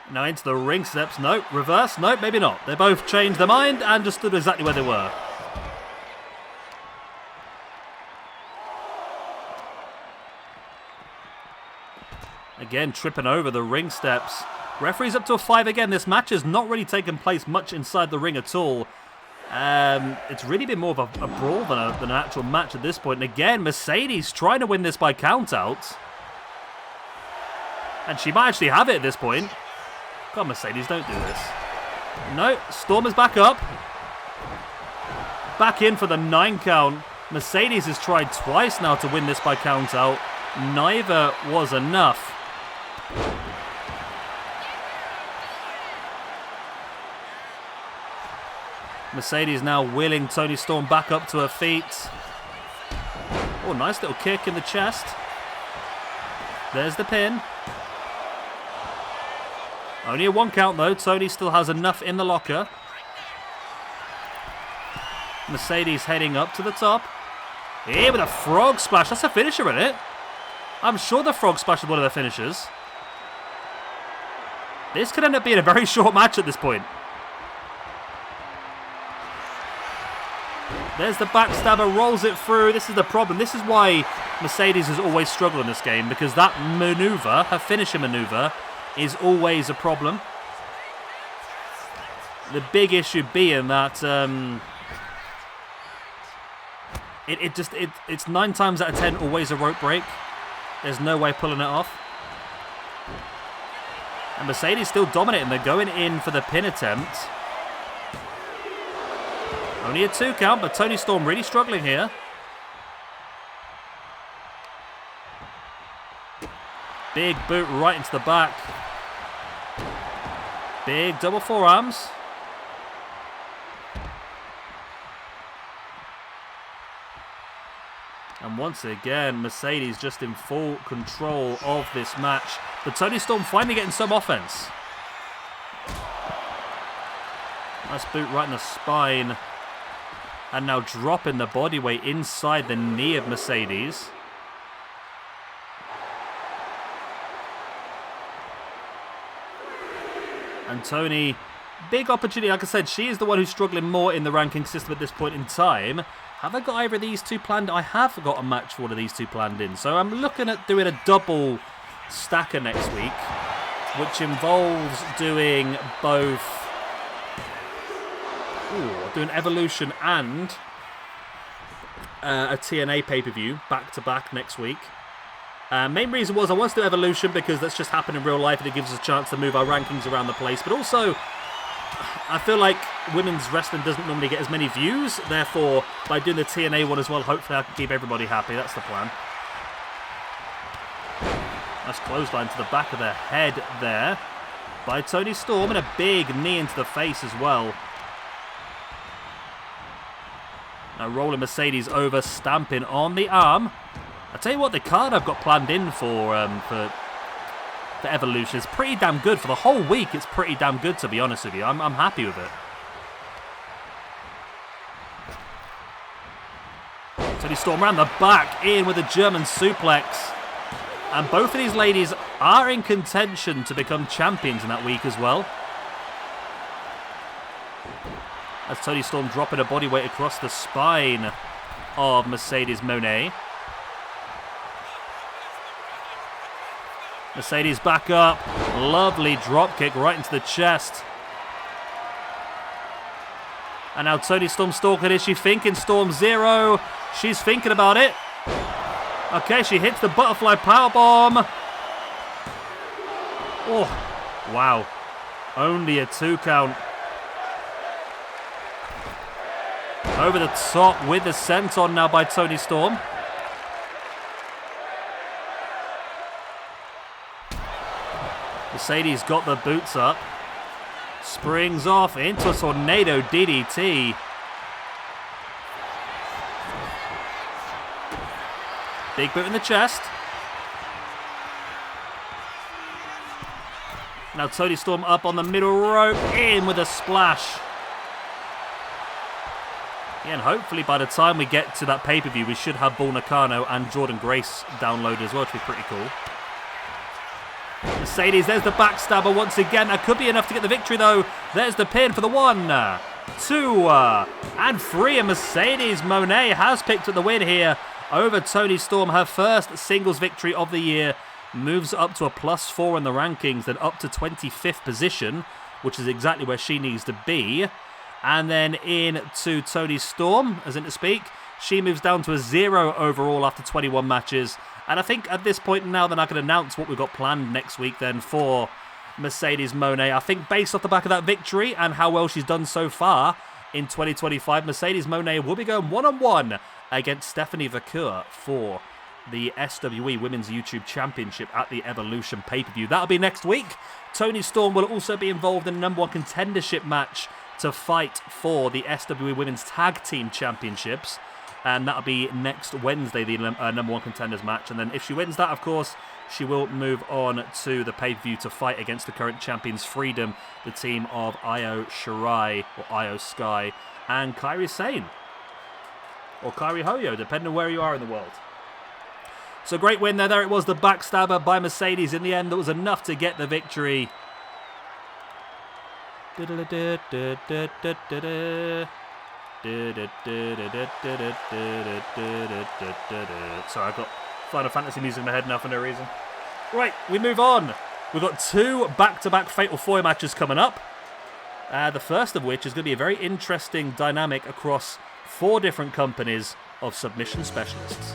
Now into the ring steps. Nope. Reverse. Nope, maybe not. They both changed their mind and just stood exactly where they were. Again, tripping over the ring steps. Referee's up to a 5 again. This match has not really taken place much inside the ring at all. It's really been more of a brawl than an actual match at this point. And again, Mercedes trying to win this by count-out. And she might actually have it at this point. God, Mercedes, don't do this. No, Storm is back up. Back in for the 9 count. Mercedes has tried twice now to win this by count-out. Neither was enough. Mercedes now wheeling Toni Storm back up to her feet. Oh, nice little kick in the chest. There's the pin. Only a 1 count though. Toni still has enough in the locker. Mercedes heading up to the top. Here with a frog splash. That's a finisher, isn't it? I'm sure the frog splash is one of their finishers. This could end up being a very short match at this point. There's the backstabber, rolls it through. This is the problem. This is why Mercedes has always struggled in this game, because that maneuver, her finisher maneuver, is always a problem. The big issue being that it's 9 times out of 10 always a rope break. There's no way pulling it off. And Mercedes still dominating. They're going in for the pin attempt. Only a 2 count, but Toni Storm really struggling here. Big boot right into the back. Big double forearms. And once again, Mercedes just in full control of this match. But Toni Storm finally getting some offense. Nice boot right in the spine. And now dropping the body weight inside the knee of Mercedes. And Toni, big opportunity. Like I said, she is the one who's struggling more in the ranking system at this point in time. Have I got either of these two planned? I have got a match for one of these two planned in. So I'm looking at doing a double stacker next week, which involves doing both... doing Evolution and a TNA pay-per-view back-to-back next week. Main reason was I want to do Evolution because that's just happened in real life and it gives us a chance to move our rankings around the place. But also, I feel like women's wrestling doesn't normally get as many views. Therefore, by doing the TNA one as well, hopefully I can keep everybody happy. That's the plan. Nice clothesline to the back of the head there by Toni Storm, and a big knee into the face as well. Now rolling Mercedes over, stamping on the arm. I tell you what, the card I've got planned in for Evolution is pretty damn good. For the whole week, it's pretty damn good, to be honest with you. I'm happy with it. Toni Storm around the back, in with a German suplex. And both of these ladies are in contention to become champions in that week as well. As Toni Storm dropping her body weight across the spine of Mercedes Moné. Mercedes back up. Lovely drop kick right into the chest. And now Toni Storm stalking. Is she thinking Storm Zero? She's thinking about it. Okay, she hits the butterfly powerbomb. Oh, Wow. Only a 2 count. Over the top with the senton now by Toni Storm. Mercedes got the boots up. Springs off into a tornado DDT. Big boot in the chest. Now Toni Storm up on the middle rope. In with a splash. Yeah, and hopefully by the time we get to that pay-per-view, we should have Bull Nakano and Jordan Grace downloaded as well, which would be pretty cool. Mercedes, there's the backstabber once again. That could be enough to get the victory, though. There's the pin for the 1, 2, and 3. And Mercedes Moné has picked up the win here over Toni Storm. Her first singles victory of the year. Moves up to a +4 in the rankings, then up to 25th position, which is exactly where she needs to be. And then into Toni Storm, as in to speak. She moves down to a 0 overall after 21 matches. And I think at this point now, then I can announce what we've got planned next week then for Mercedes Moné. I think based off the back of that victory and how well she's done so far in 2025, Mercedes Moné will be going one-on-one against Stephanie Vaquer for the SWE Women's YouTube Championship at the Evolution pay-per-view. That'll be next week. Toni Storm will also be involved in a number 1 contendership match to fight for the SWE Women's Tag Team Championships. And that'll be next Wednesday, the number 1 contenders match. And then if she wins that, of course, she will move on to the pay-per-view to fight against the current champions Freedom, the team of Io Shirai, or Io Sky, and Kairi Sane. Or Kairi Hoyo, depending on where you are in the world. So great win there. There it was, the backstabber by Mercedes. In the end, that was enough to get the victory. Sorry, I've got Final Fantasy music in my head now for no reason. Right, we move on. We've got 2 back-to-back Fatal 4 matches coming up. The first of which is going to be a very interesting dynamic across 4 different companies of submission specialists.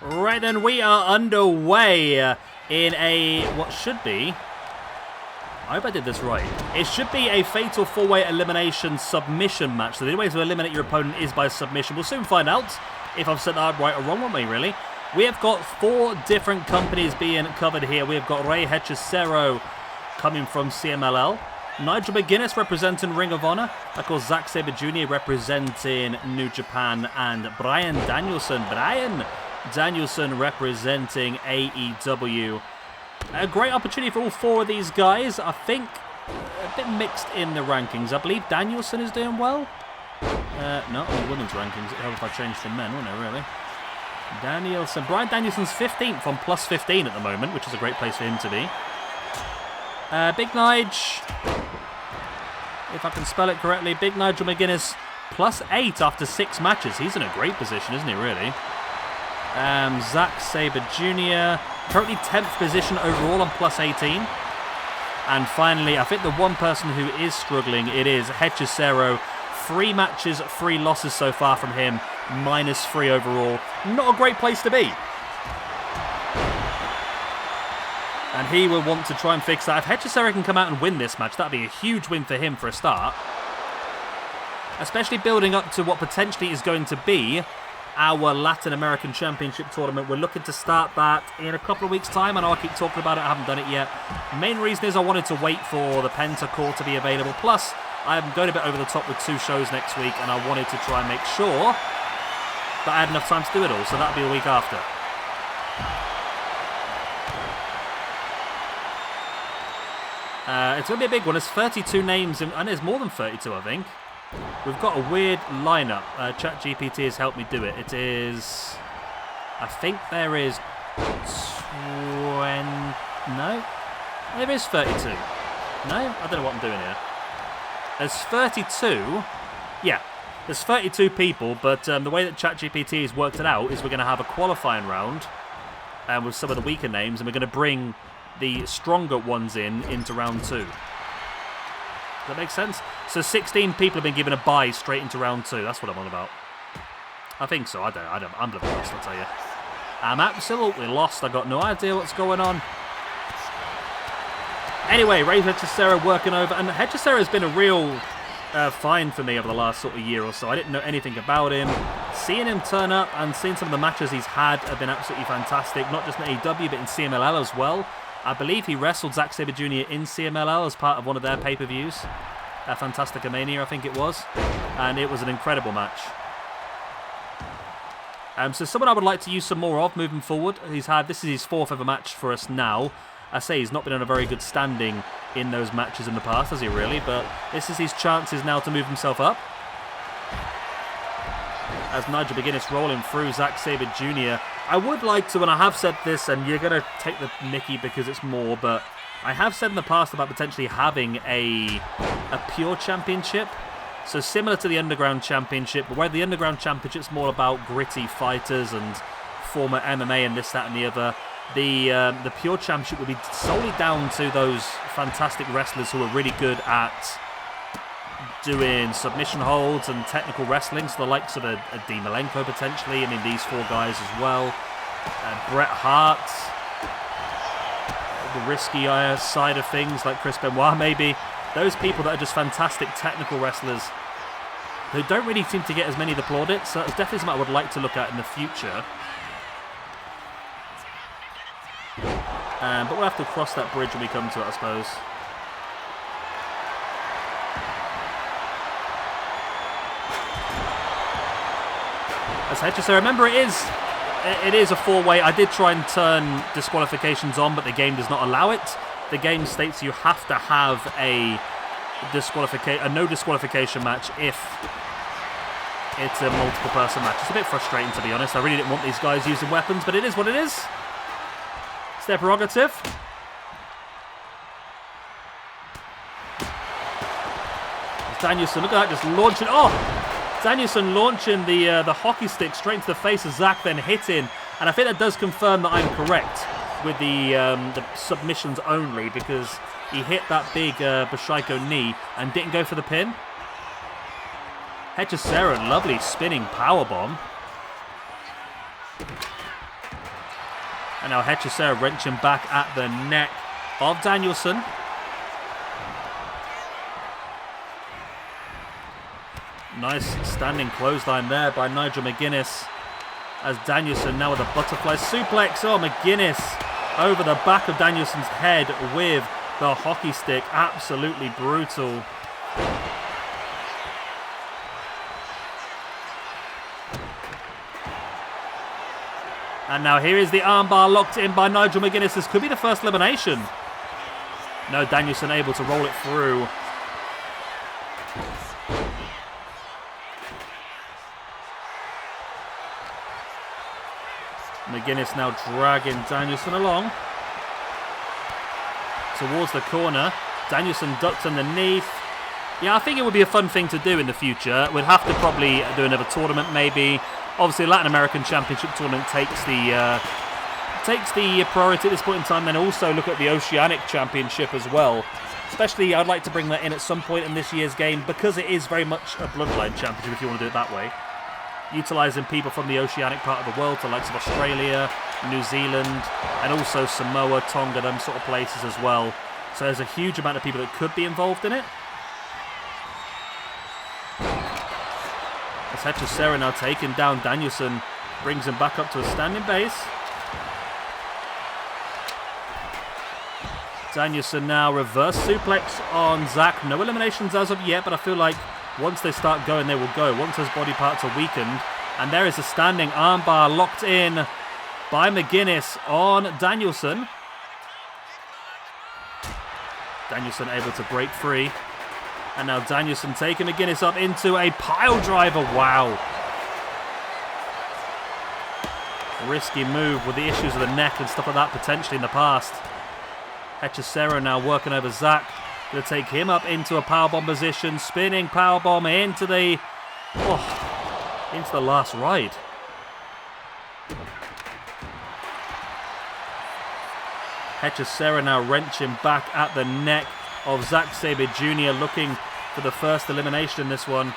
Right then, we are underway in a, what should be, I hope I did this right. It should be a Fatal 4-Way Elimination submission match. So the only way to eliminate your opponent is by submission. We'll soon find out if I've said that right or wrong, won't we, really? We have got 4 different companies being covered here. We have got Rey Hechicero coming from CMLL. Nigel McGuinness representing Ring of Honor. Of course, Zack Sabre Jr. representing New Japan. And Bryan Danielson representing AEW. A great opportunity for all 4 of these guys. I think a bit mixed in the rankings. I believe Danielson is doing well. No, in the women's rankings. It helped if I changed to men, wouldn't it, really? Danielson. Bryan Danielson's 15th on +15 at the moment, which is a great place for him to be. Big Nigel, if I can spell it correctly, Big Nigel McGuinness +8 after 6 matches. He's in a great position, isn't he, really? Zack Sabre Jr. currently 10th position overall on +18. And finally, I think the one person who is struggling, it is Hechicero. 3 matches, 3 losses so far from him, -3 overall. Not a great place to be. And he will want to try and fix that. If Hechicero can come out and win this match, that'd be a huge win for him for a start. Especially building up to what potentially is going to be our Latin American Championship tournament. We're looking to start that in a couple of weeks' time. I know I keep talking about it, I haven't done it yet. Main reason is I wanted to wait for the Pentacle to be available. Plus, I'm going a bit over the top with 2 shows next week, and I wanted to try and make sure that I had enough time to do it all, so that'll be a week after. It's going to be a big one. There's 32 names, and there's more than 32, I think. We've got a weird lineup. ChatGPT has helped me do it. It is... I think there is 20... No? There is 32. No? I don't know what I'm doing here. There's 32. Yeah, there's 32 people, but the way that ChatGPT has worked it out is we're going to have a qualifying round with some of the weaker names, and we're going to bring the stronger ones into round 2. Does that make sense? So 16 people have been given a bye straight into round 2. That's what I'm on about. I think so. I'm bloody lost, I'll tell you. I'm absolutely lost. I got no idea what's going on. Anyway, Hechicero working over, and Hechicero has been a real find for me over the last sort of year or so. I didn't know anything about him. Seeing him turn up and seeing some of the matches he's had have been absolutely fantastic, not just in AEW but in CMLL as well. I believe he wrestled Zack Sabre Jr. in CMLL as part of one of their pay-per-views. Fantastica Mania, I think it was. And it was an incredible match. So someone I would like to use some more of moving forward. This is his 4th ever match for us now. I say he's not been on a very good standing in those matches in the past, has he really? But this is his chances now to move himself up. As Nigel McGuinness rolling through Zack Sabre Jr. I would like to, and I have said this, and you're going to take the mickey because it's more, but I have said in the past about potentially having a pure championship. So similar to the Underground Championship, but where the Underground Championship's more about gritty fighters and former MMA and this, that and the other. The Pure Championship will be solely down to those fantastic wrestlers who are really good at doing submission holds and technical wrestling, so the likes of a Dean Malenko potentially. I mean, these 4 guys as well. Bret Hart, the risky side of things like Chris Benoit maybe. Those people that are just fantastic technical wrestlers who don't really seem to get as many of the plaudits, so it's definitely something I would like to look at in the future. But we'll have to cross that bridge when we come to it, I suppose. As Hechicero, remember it is a 4-way. I did try and turn disqualifications on, but the game does not allow it. The game states you have to have a no disqualification match if it's a multiple person match. It's a bit frustrating, to be honest. I really didn't want these guys using weapons, but it is what it is. It's their prerogative. Danielson, look at that, just launching. Oh! Danielson launching the hockey stick straight into the face of Zack, then hitting. And I think that does confirm that I'm correct with the submissions only, because he hit that big Briscoe knee and didn't go for the pin. Hechicero, lovely spinning powerbomb. And now Hechicero wrenching back at the neck of Danielson. Nice standing clothesline there by Nigel McGuinness. As Danielson now with a butterfly suplex. Oh, McGuinness over the back of Danielson's head with the hockey stick. Absolutely brutal. And now here is the armbar locked in by Nigel McGuinness. This could be the first elimination. No, Danielson able to roll it through. McGuinness now dragging Danielson along towards the corner. Danielson ducks underneath. Yeah, I think it would be a fun thing to do in the future. We'd have to probably do another tournament maybe. Obviously, Latin American Championship tournament takes the priority at this point in time. Then also look at the Oceanic Championship as well. Especially, I'd like to bring that in at some point in this year's game, because it is very much a bloodline championship if you want to do it that way. Utilising people from the oceanic part of the world, the likes of Australia, New Zealand, and also Samoa, Tonga, them sort of places as well. So there's a huge amount of people that could be involved in it. As Hechicero now taking down Danielson, brings him back up to a standing base. Danielson now reverse suplex on Zack. No eliminations as of yet, but I feel like once they start going, they will go. Once those body parts are weakened. And there is a standing armbar locked in by McGuinness on Danielson. Danielson able to break free. And now Danielson taking McGuinness up into a pile driver. Wow. Risky move with the issues of the neck and stuff like that potentially in the past. Hechicero now working over Zack. Going to take him up into a powerbomb position. Spinning powerbomb into the last ride. Hechicero now wrenching back at the neck of Zack Sabre Jr. looking for the first elimination in this one.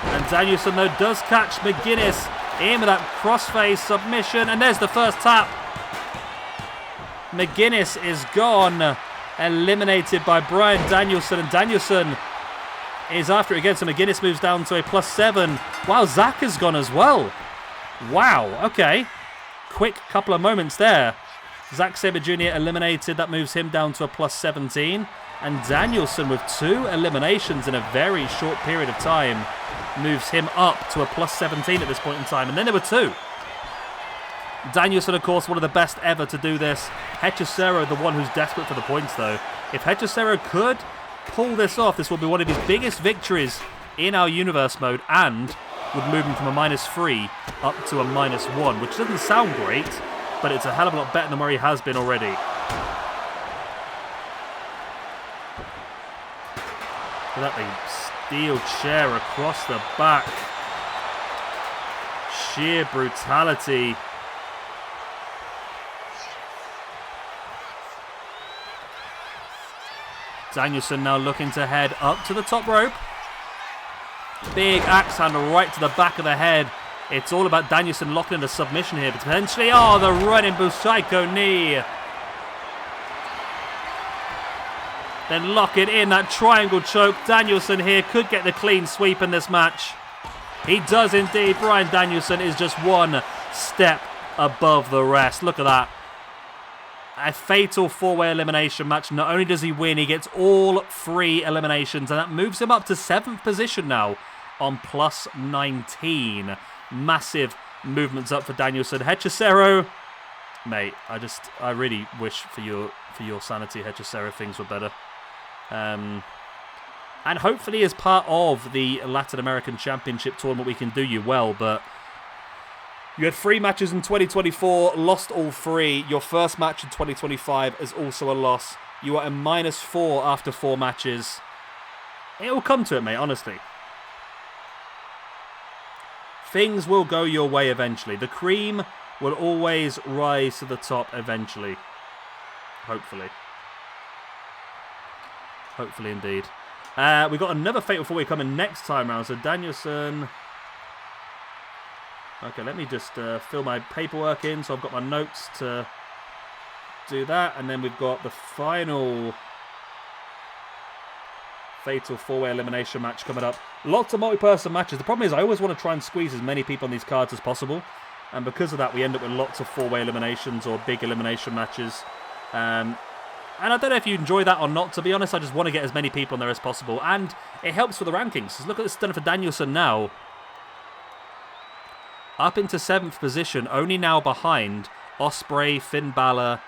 And Danielson, though, does catch McGuinness in with that crossface submission. And there's the first tap. McGuinness is gone. Eliminated by Bryan Danielson. And Danielson is after it again. So McGuinness moves down to a +7. Wow, Zack has gone as well. Wow, okay. Quick couple of moments there. Zack Sabre Jr. eliminated. That moves him down to a +17. And Danielson, with 2 eliminations in a very short period of time, moves him up to a +17 at this point in time. And then there were 2. Danielson, of course, one of the best ever to do this. Hechicero, the one who's desperate for the points, though. If Hechicero could pull this off, this will be one of his biggest victories in our universe mode, and would move him from a -3 up to a -1, which doesn't sound great, but it's a hell of a lot better than where he has been already. Look at the steel chair across the back. Sheer brutality. Danielson now looking to head up to the top rope. Big axe handle right to the back of the head. It's all about Danielson locking in a submission here, potentially. Oh, the running Busaiku knee. Then lock it in, that triangle choke. Danielson here could get the clean sweep in this match. He does indeed. Bryan Danielson is just one step above the rest. Look at that. A fatal 4-way elimination match. Not only does he win, he gets all 3 eliminations, and that moves him up to 7th position now on +19. Massive movements up for Danielson. Hechicero, mate, I really wish for your sanity, Hechicero, things were better. And hopefully as part of the Latin American Championship tournament we can do you well, but you had 3 matches in 2024, lost all 3. Your first match in 2025 is also a loss. You are a -4 after 4 matches. It will come to it, mate, honestly. Things will go your way eventually. The cream will always rise to the top eventually. Hopefully. Hopefully indeed. We've got another Fatal 4-Way coming next time round. So Danielson... Okay, let me just fill my paperwork in. So I've got my notes to do that. And then we've got the final Fatal 4-Way elimination match coming up. Lots of multi-person matches. The problem is I always want to try and squeeze as many people on these cards as possible. And because of that, we end up with lots of 4-way eliminations or big elimination matches. And I don't know if you enjoy that or not, to be honest. I just want to get as many people in there as possible. And it helps for the rankings. Look at this done for Danielson now. Up into 7th position, only now behind Ospreay, Finn Balor,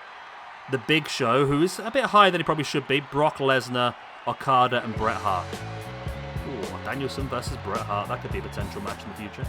The Big Show, who's a bit higher than he probably should be, Brock Lesnar, Okada, and Bret Hart. Ooh, Danielson versus Bret Hart. That could be a potential match in the future.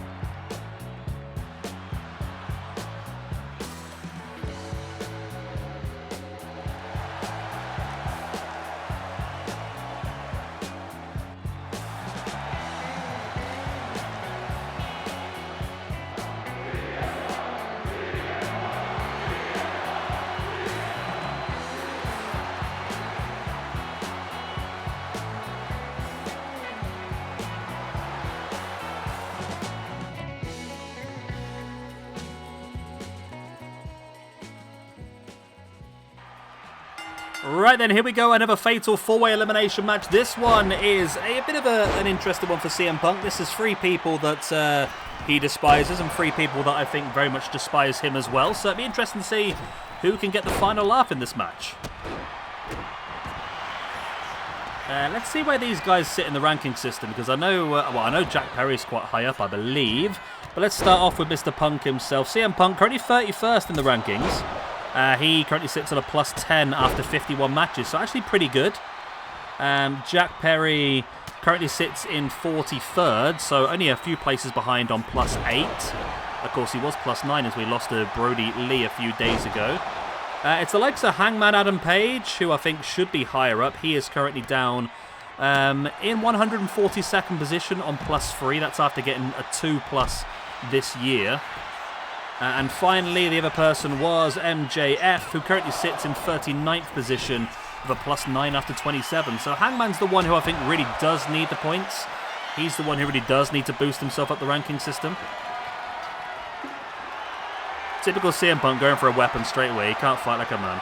Right then, here we go, another fatal 4-way elimination match. This one is a bit of an interesting one for CM Punk. This is 3 people that he despises and 3 people that I think very much despise him as well. So it'd be interesting to see who can get the final laugh in this match. Let's see where these guys sit in the ranking system, because I know, I know Jack Perry's quite high up, I believe. But let's start off with Mr. Punk himself. CM Punk currently 31st in the rankings. He currently sits at a +10 after 51 matches, so actually pretty good. Jack Perry currently sits in 43rd, so only a few places behind on +8. Of course, he was +9 as we lost to Brody Lee a few days ago. It's the likes of Hangman Adam Page, who I think should be higher up. He is currently down in 142nd position on +3. That's after getting a 2+ this year. And finally, the other person was MJF, who currently sits in 39th position with a +9 after 27. So Hangman's the one who I think really does need the points. He's the one who really does need to boost himself up the ranking system. Typical CM Punk going for a weapon straight away. He can't fight like a man.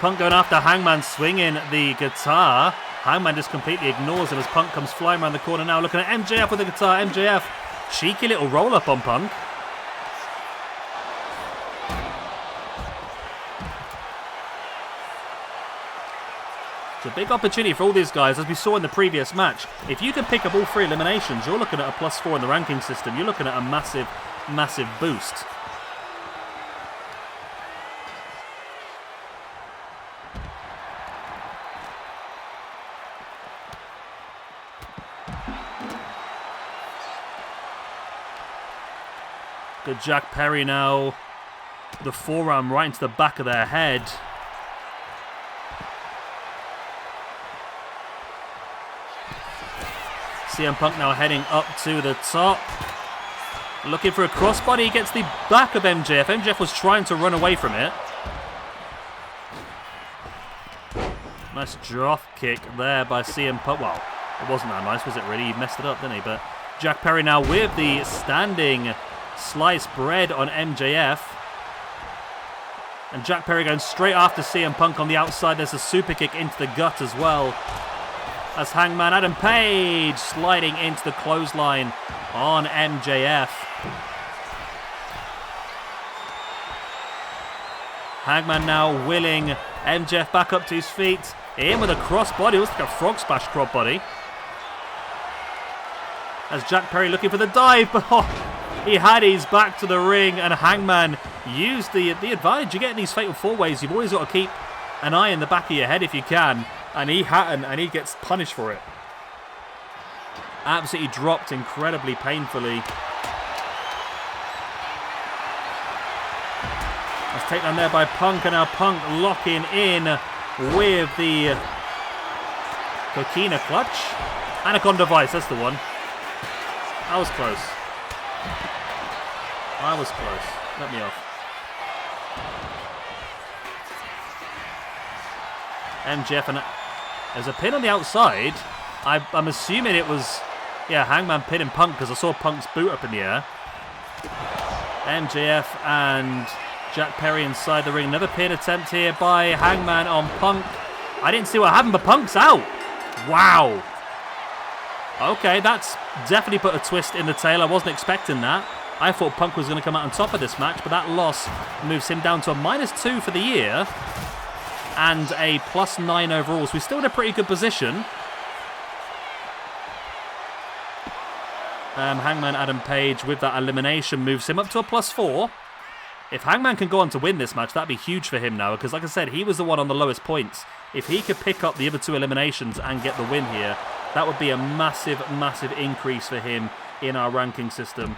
Punk going after Hangman, swinging the guitar. Hangman just completely ignores him as Punk comes flying around the corner now. Looking at MJF with the guitar. MJF, cheeky little roll-up on Punk. It's a big opportunity for all these guys, as we saw in the previous match. If you can pick up all 3 eliminations, you're looking at a +4 in the ranking system. You're looking at a massive, massive boost. Good Jack Perry now. The forearm right into the back of their head. CM Punk now heading up to the top. Looking for a crossbody. He gets the back of MJF. MJF was trying to run away from it. Nice drop kick there by CM Punk. Well, it wasn't that nice, was it really? He messed it up, didn't he? But Jack Perry now with the standing sliced bread on MJF. And Jack Perry going straight after CM Punk on the outside. There's a super kick into the gut as well. As Hangman Adam Page sliding into the clothesline on MJF. Hangman now willing MJF back up to his feet. In with a crossbody. It looks like a frog splash crossbody. As Jack Perry looking for the dive, but he had his back to the ring, and Hangman used the advantage you get in these fatal 4-ways. You've always got to keep an eye in the back of your head if you can. And he hadn't, and he gets punished for it. Absolutely dropped incredibly painfully. That's taken down there by Punk, and now Punk locking in with the Coquina clutch. Anaconda Vice, that's the one. I was close. I was close. Let me off. MJF, and there's a pin on the outside. I'm assuming it was, yeah, Hangman pinning Punk, because I saw Punk's boot up in the air. MJF and Jack Perry inside the ring. Another pin attempt here by Hangman on Punk. I didn't see what happened, but Punk's out. Wow. Okay, that's definitely put a twist in the tail. I wasn't expecting that. I thought Punk was going to come out on top of this match, but that loss moves him down to a -2 for the year. And a +9 overall. So we're still in a pretty good position. Hangman Adam Page with that elimination moves him up to a +4. If Hangman can go on to win this match, that'd be huge for him now. Because like I said, he was the one on the lowest points. If he could pick up the other 2 eliminations and get the win here, that would be a massive, massive increase for him in our ranking system.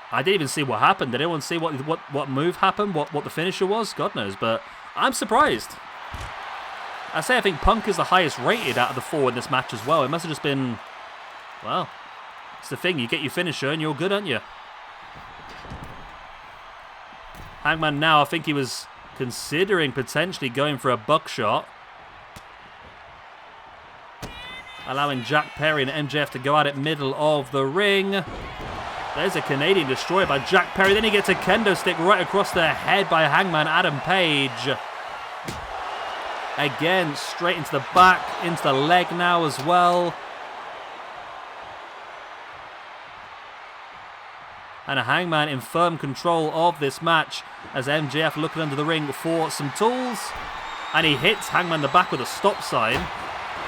I didn't even see what happened. Did anyone see what move happened? What the finisher was? God knows, but I'm surprised. I say I think Punk is the highest rated out of the 4 in this match as well. It must have just been, well, it's the thing. You get your finisher and you're good, aren't you? Hangman now, I think he was considering potentially going for a buckshot. Allowing Jack Perry and MJF to go at it middle of the ring. There's a Canadian destroyer by Jack Perry. Then he gets a kendo stick right across the head by Hangman Adam Page. Again, straight into the back, into the leg now as well. And a Hangman in firm control of this match as MJF looking under the ring for some tools. And he hits Hangman the back with a stop sign.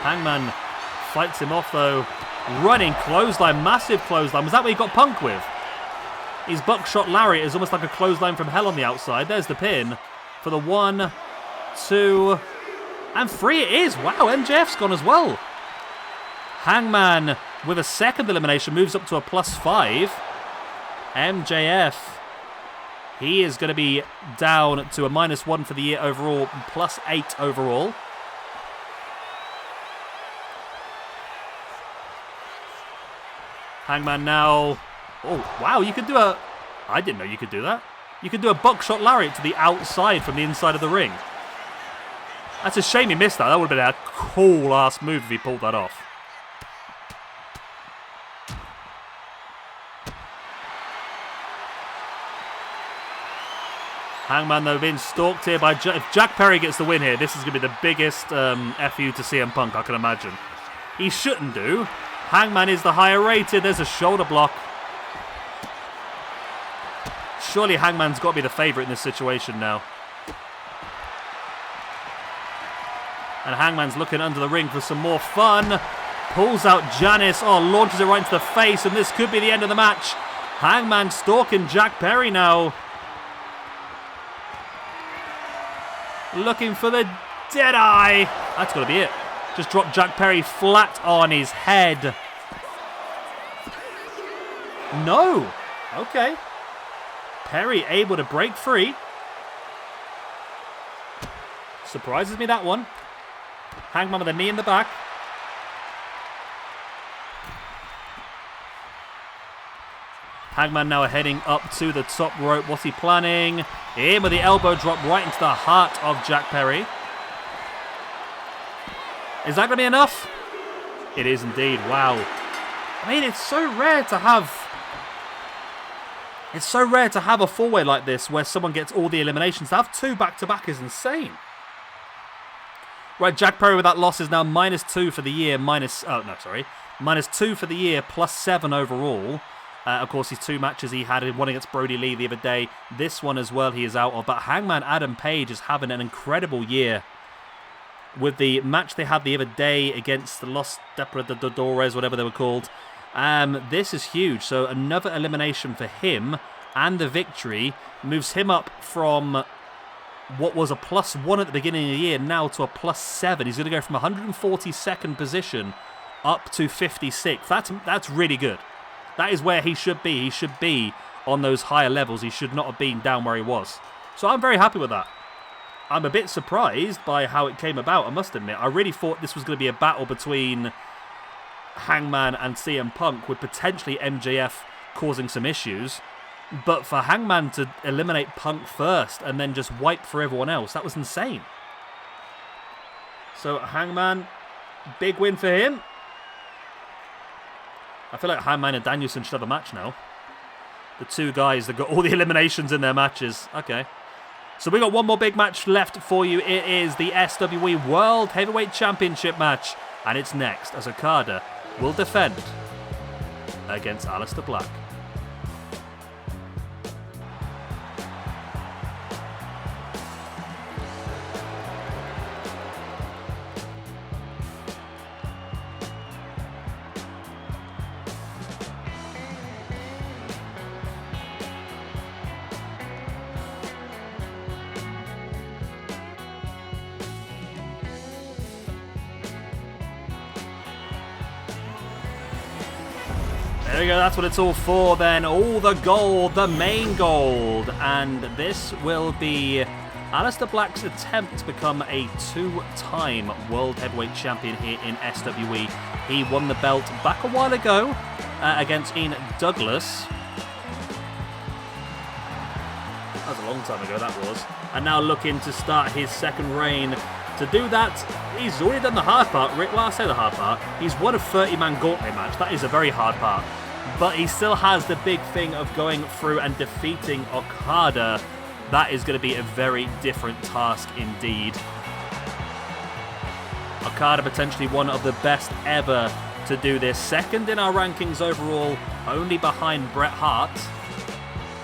Hangman fights him off though. Running clothesline, massive clothesline. Was that what he got Punk with? His buckshot lariat is almost like a clothesline from hell on the outside. There's the pin for the 1, 2, and 3 it is. Wow, MJF's gone as well. Hangman with a second elimination moves up to a +5. MJF, he is going to be down to a -1 for the year overall, +8 overall. Hangman now. Oh, wow, you could do a... I didn't know you could do that. You could do a buckshot lariat to the outside from the inside of the ring. That's a shame he missed that. That would have been a cool-ass move if he pulled that off. Hangman, though, being stalked here by... If Jack Perry gets the win here, this is going to be the biggest FU to CM Punk, I can imagine. He shouldn't do. Hangman is the higher rated. There's a shoulder block. Surely Hangman's got to be the favourite in this situation now. And Hangman's looking under the ring for some more fun. Pulls out Janice. Oh, launches it right into the face. And this could be the end of the match. Hangman stalking Jack Perry now. Looking for the Deadeye. That's got to be it. Just drop Jack Perry flat on his head. No. Okay. Perry able to break free. Surprises me, that one. Hangman with a knee in the back. Hangman now heading up to the top rope. What's he planning? In with the elbow drop right into the heart of Jack Perry. Is that going to be enough? It is indeed. Wow. I mean, it's so rare to have... It's so rare to have a four-way like this where someone gets all the eliminations. To have two back-to-back is insane. Right, Jack Perry with that loss is now -2 for the year. -2 for the year, +7 overall. Of course, his two matches he had, one against Brody Lee the other day. This one as well he is out of. But Hangman Adam Page is having an incredible year. With the match they had the other day against the Los Depredadores, whatever they were called. This is huge. So another elimination for him and the victory moves him up from what was a +1 at the beginning of the year now to a +7. He's going to go from 142nd position up to 56th. That's really good. That is where he should be. He should be on those higher levels. He should not have been down where he was. So I'm very happy with that. I'm a bit surprised by how it came about, I must admit. I really thought this was going to be a battle between Hangman and CM Punk, with potentially MJF causing some issues. But for Hangman to eliminate Punk first and then just wipe for everyone else, that was insane. So Hangman, big win for him. I feel like Hangman and Danielson should have a match now. The two guys that got all the eliminations in their matches. Okay. So we got one more big match left for you. It is the SWE World Heavyweight Championship match. And it's next as Okada will defend against Aleister Black. There we go, that's what it's all for then. All the gold, the main gold. And this will be Aleister Black's attempt to become a two-time World Heavyweight Champion here in SWE. He won the belt back a while ago against Ian Douglas. That was a long time ago, that was. And now looking to start his second reign. To do that, he's already done the hard part. Well, I say the hard part. He's won a 30-man gauntlet match. That is a very hard part. But he still has the big thing of going through and defeating Okada. That is going to be a very different task indeed. Okada potentially one of the best ever to do this. Second in our rankings overall, only behind Bret Hart.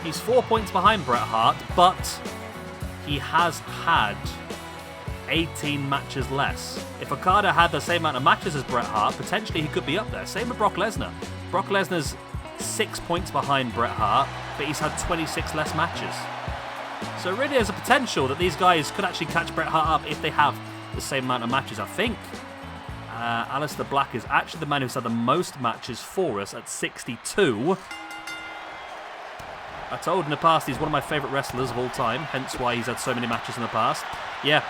He's 4 points behind Bret Hart, but he has had 18 matches less. If Okada had the same amount of matches as Bret Hart, potentially he could be up there. Same with Brock Lesnar. Brock Lesnar's 6 points behind Bret Hart, but he's had 26 less matches. So really there's a potential that these guys could actually catch Bret Hart up if they have the same amount of matches, I think. Aleister Black is actually the man who's had the most matches for us at 62. I told in the past he's one of my favourite wrestlers of all time, hence why he's had so many matches in the past. Yeah.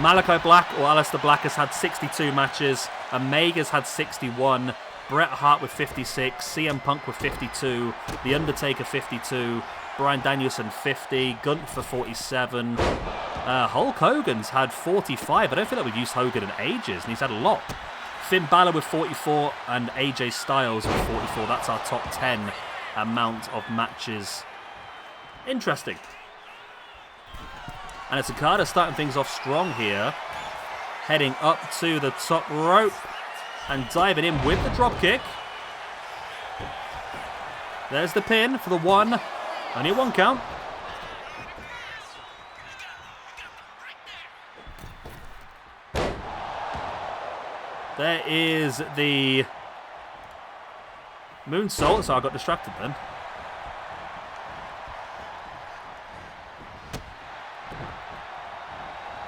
Malachi Black or Aleister Black has had 62 matches. Omega's had 61. Bret Hart with 56. CM Punk with 52. The Undertaker 52. Bryan Danielson 50. Gunther 47. Hulk Hogan's had 45. I don't feel like we've used Hogan in ages, and he's had a lot. Finn Balor with 44 and AJ Styles with 44. That's our top 10 amount of matches. Interesting. And it's Okada starting things off strong here. Heading up to the top rope and diving in with the dropkick. There's the pin for the one. Only a 1 count. There is the moonsault, so I got distracted then.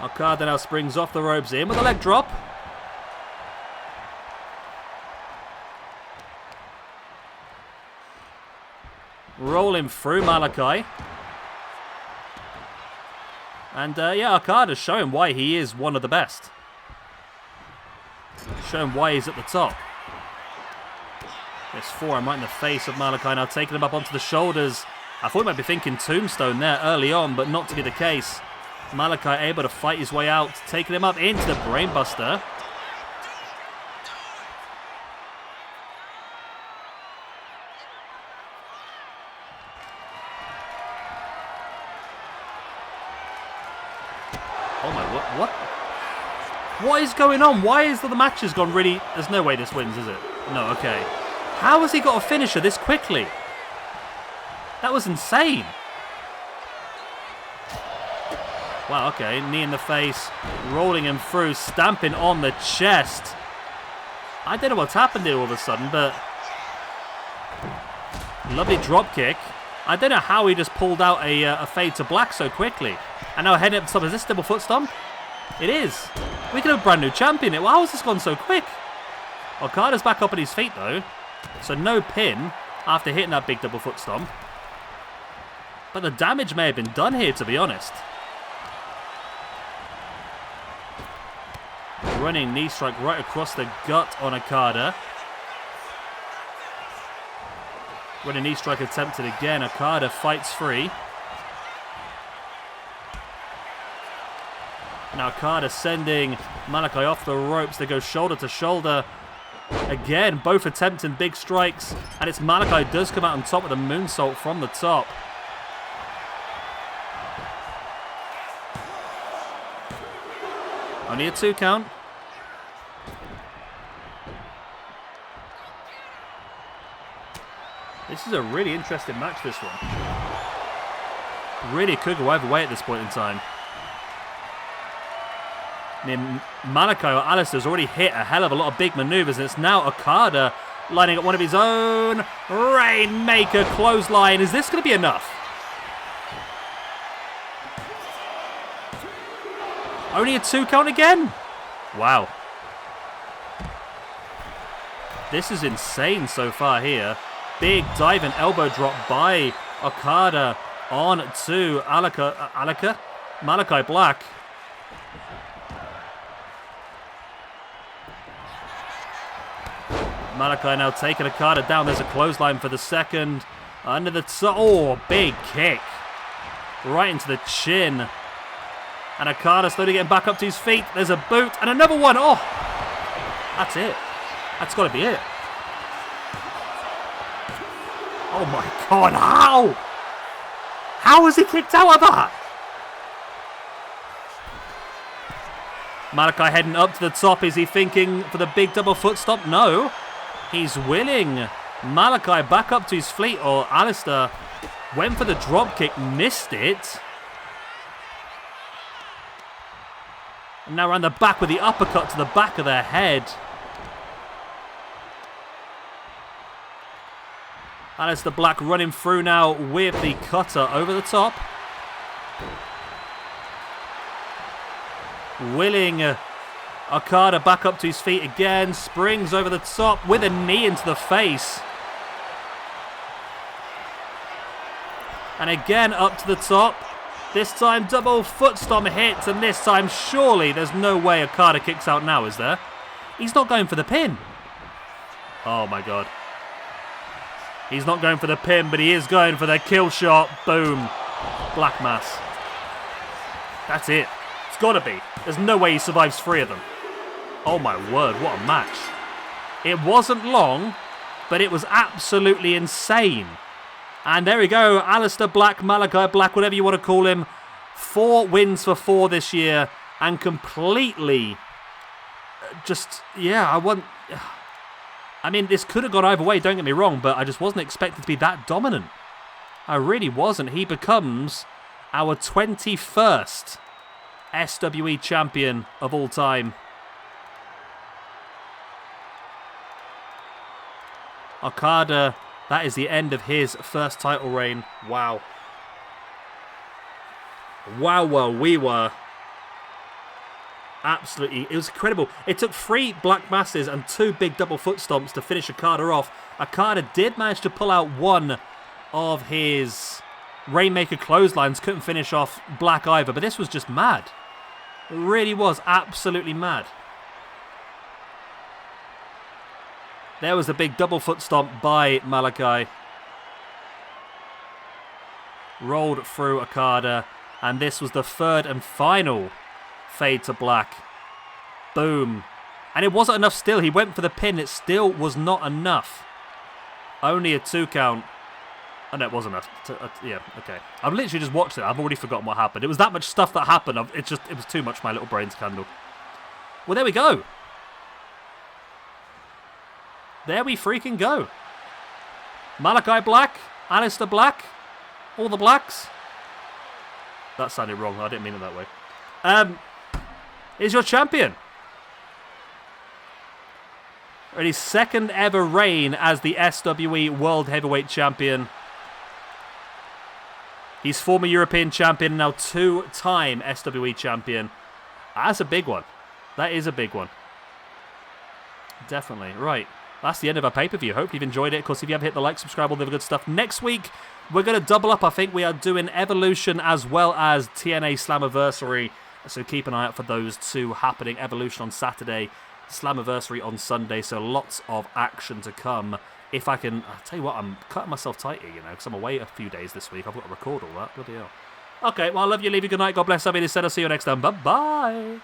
Okada now springs off the ropes in with a leg drop. Rolling through Malachi. And yeah, Okada's showing why he is one of the best. Showing why he's at the top. This forearm right in the face of Malachi, now taking him up onto the shoulders. I thought he might be thinking tombstone there early on, but not to be the case. Malachi able to fight his way out, taking him up into the brainbuster. Oh my, what? What is going on? Why is the match has gone really... There's no way this wins, is it? No, okay. How has he got a finisher this quickly? That was insane. Wow, okay. Knee in the face. Rolling him through. Stamping on the chest. I don't know what's happened here all of a sudden, but... Lovely drop kick. I don't know how he just pulled out a fade to black so quickly. And now heading up the top. Is this double foot stomp? It is. We could have a brand new champion. How has this gone so quick? Okada's back up on his feet though. So no pin after hitting that big double foot stomp. But the damage may have been done here, to be honest. Running knee strike right across the gut on Okada. Running knee strike attempted again. Okada fights free. Now Okada sending Malachi off the ropes. They go shoulder to shoulder. Again, both attempting big strikes. And it's Malachi who does come out on top with a moonsault from the top. Only a 2 count. This is a really interesting match, this one. Really could go either way at this point in time. I mean, Malachi or Aleister's already hit a hell of a lot of big maneuvers, and it's now Okada lining up one of his own. Rainmaker clothesline. Is this going to be enough? Only a 2 count again? Wow. This is insane so far here. Big diving elbow drop by Okada on to Malachi Black. Malachi now taking Okada down. There's a clothesline for the second. Under the top. Oh, big kick. Right into the chin. And Okada slowly getting back up to his feet. There's a boot and another one. Oh, that's it. That's got to be it. Oh my God, how? How was he kicked out of that? Malachi heading up to the top. Is he thinking for the big double foot stomp? No. He's willing Malachi back up to his feet, or Aleister went for the drop kick, missed it. And now around the back with the uppercut to the back of their head. Aleister Black running through now with the cutter over the top. Okada back up to his feet again. Springs over the top with a knee into the face. And again up to the top. This time double foot stomp hits. And this time surely there's no way Okada kicks out now, is there? He's not going for the pin. Oh my god. He's not going for the pin, but he is going for the kill shot. Boom. Black mass. That's it. It's got to be. There's no way he survives 3 of them. Oh my word, what a match. It wasn't long, but it was absolutely insane. And there we go. Aleister Black, Malachi Black, whatever you want to call him. 4 wins for 4 this year. And completely just, yeah, I mean, this could have gone either way, don't get me wrong, but I just wasn't expected to be that dominant. I really wasn't. He becomes our 21st SWE champion of all time. Okada, that is the end of his first title reign. Wow. Wow, well, we were absolutely, it was incredible. It took 3 black masses and 2 big double foot stomps to finish Okada off. Okada did manage to pull out one of his Rainmaker clotheslines. Couldn't finish off Black either, but this was just mad. It really was absolutely mad. There was a big double foot stomp by Malachi. Rolled through Okada. And this was the 3rd and final fade to black. Boom. And it wasn't enough still. He went for the pin. It still was not enough. Only a 2 count. Oh, no, it wasn't enough. Yeah, okay. I've literally just watched it. I've already forgotten what happened. It was that much stuff that happened. It was too much for my little brain to handle. Well, there we go. There we freaking go. Malachi Black, Aleister Black, all the blacks. That sounded wrong. I didn't mean it that way. Is your champion. In his 2nd ever reign as the SWE World Heavyweight Champion. He's former European champion, now 2-time SWE champion. That's a big one. That is a big one. Definitely. Right. That's the end of our pay-per-view. Hope you've enjoyed it. Of course, if you haven't hit the like, subscribe, all the other good stuff. Next week, we're going to double up. I think we are doing Evolution as well as TNA Slammiversary. So keep an eye out for those 2 happening. Evolution on Saturday, Slammiversary on Sunday. So lots of action to come. If I can, I'll tell you what, I'm cutting myself tight here, because I'm away a few days this week. I've got to record all that. Bloody hell. Okay, well, I love you. Leave you good night. God bless. I'll see you next time. Bye-bye.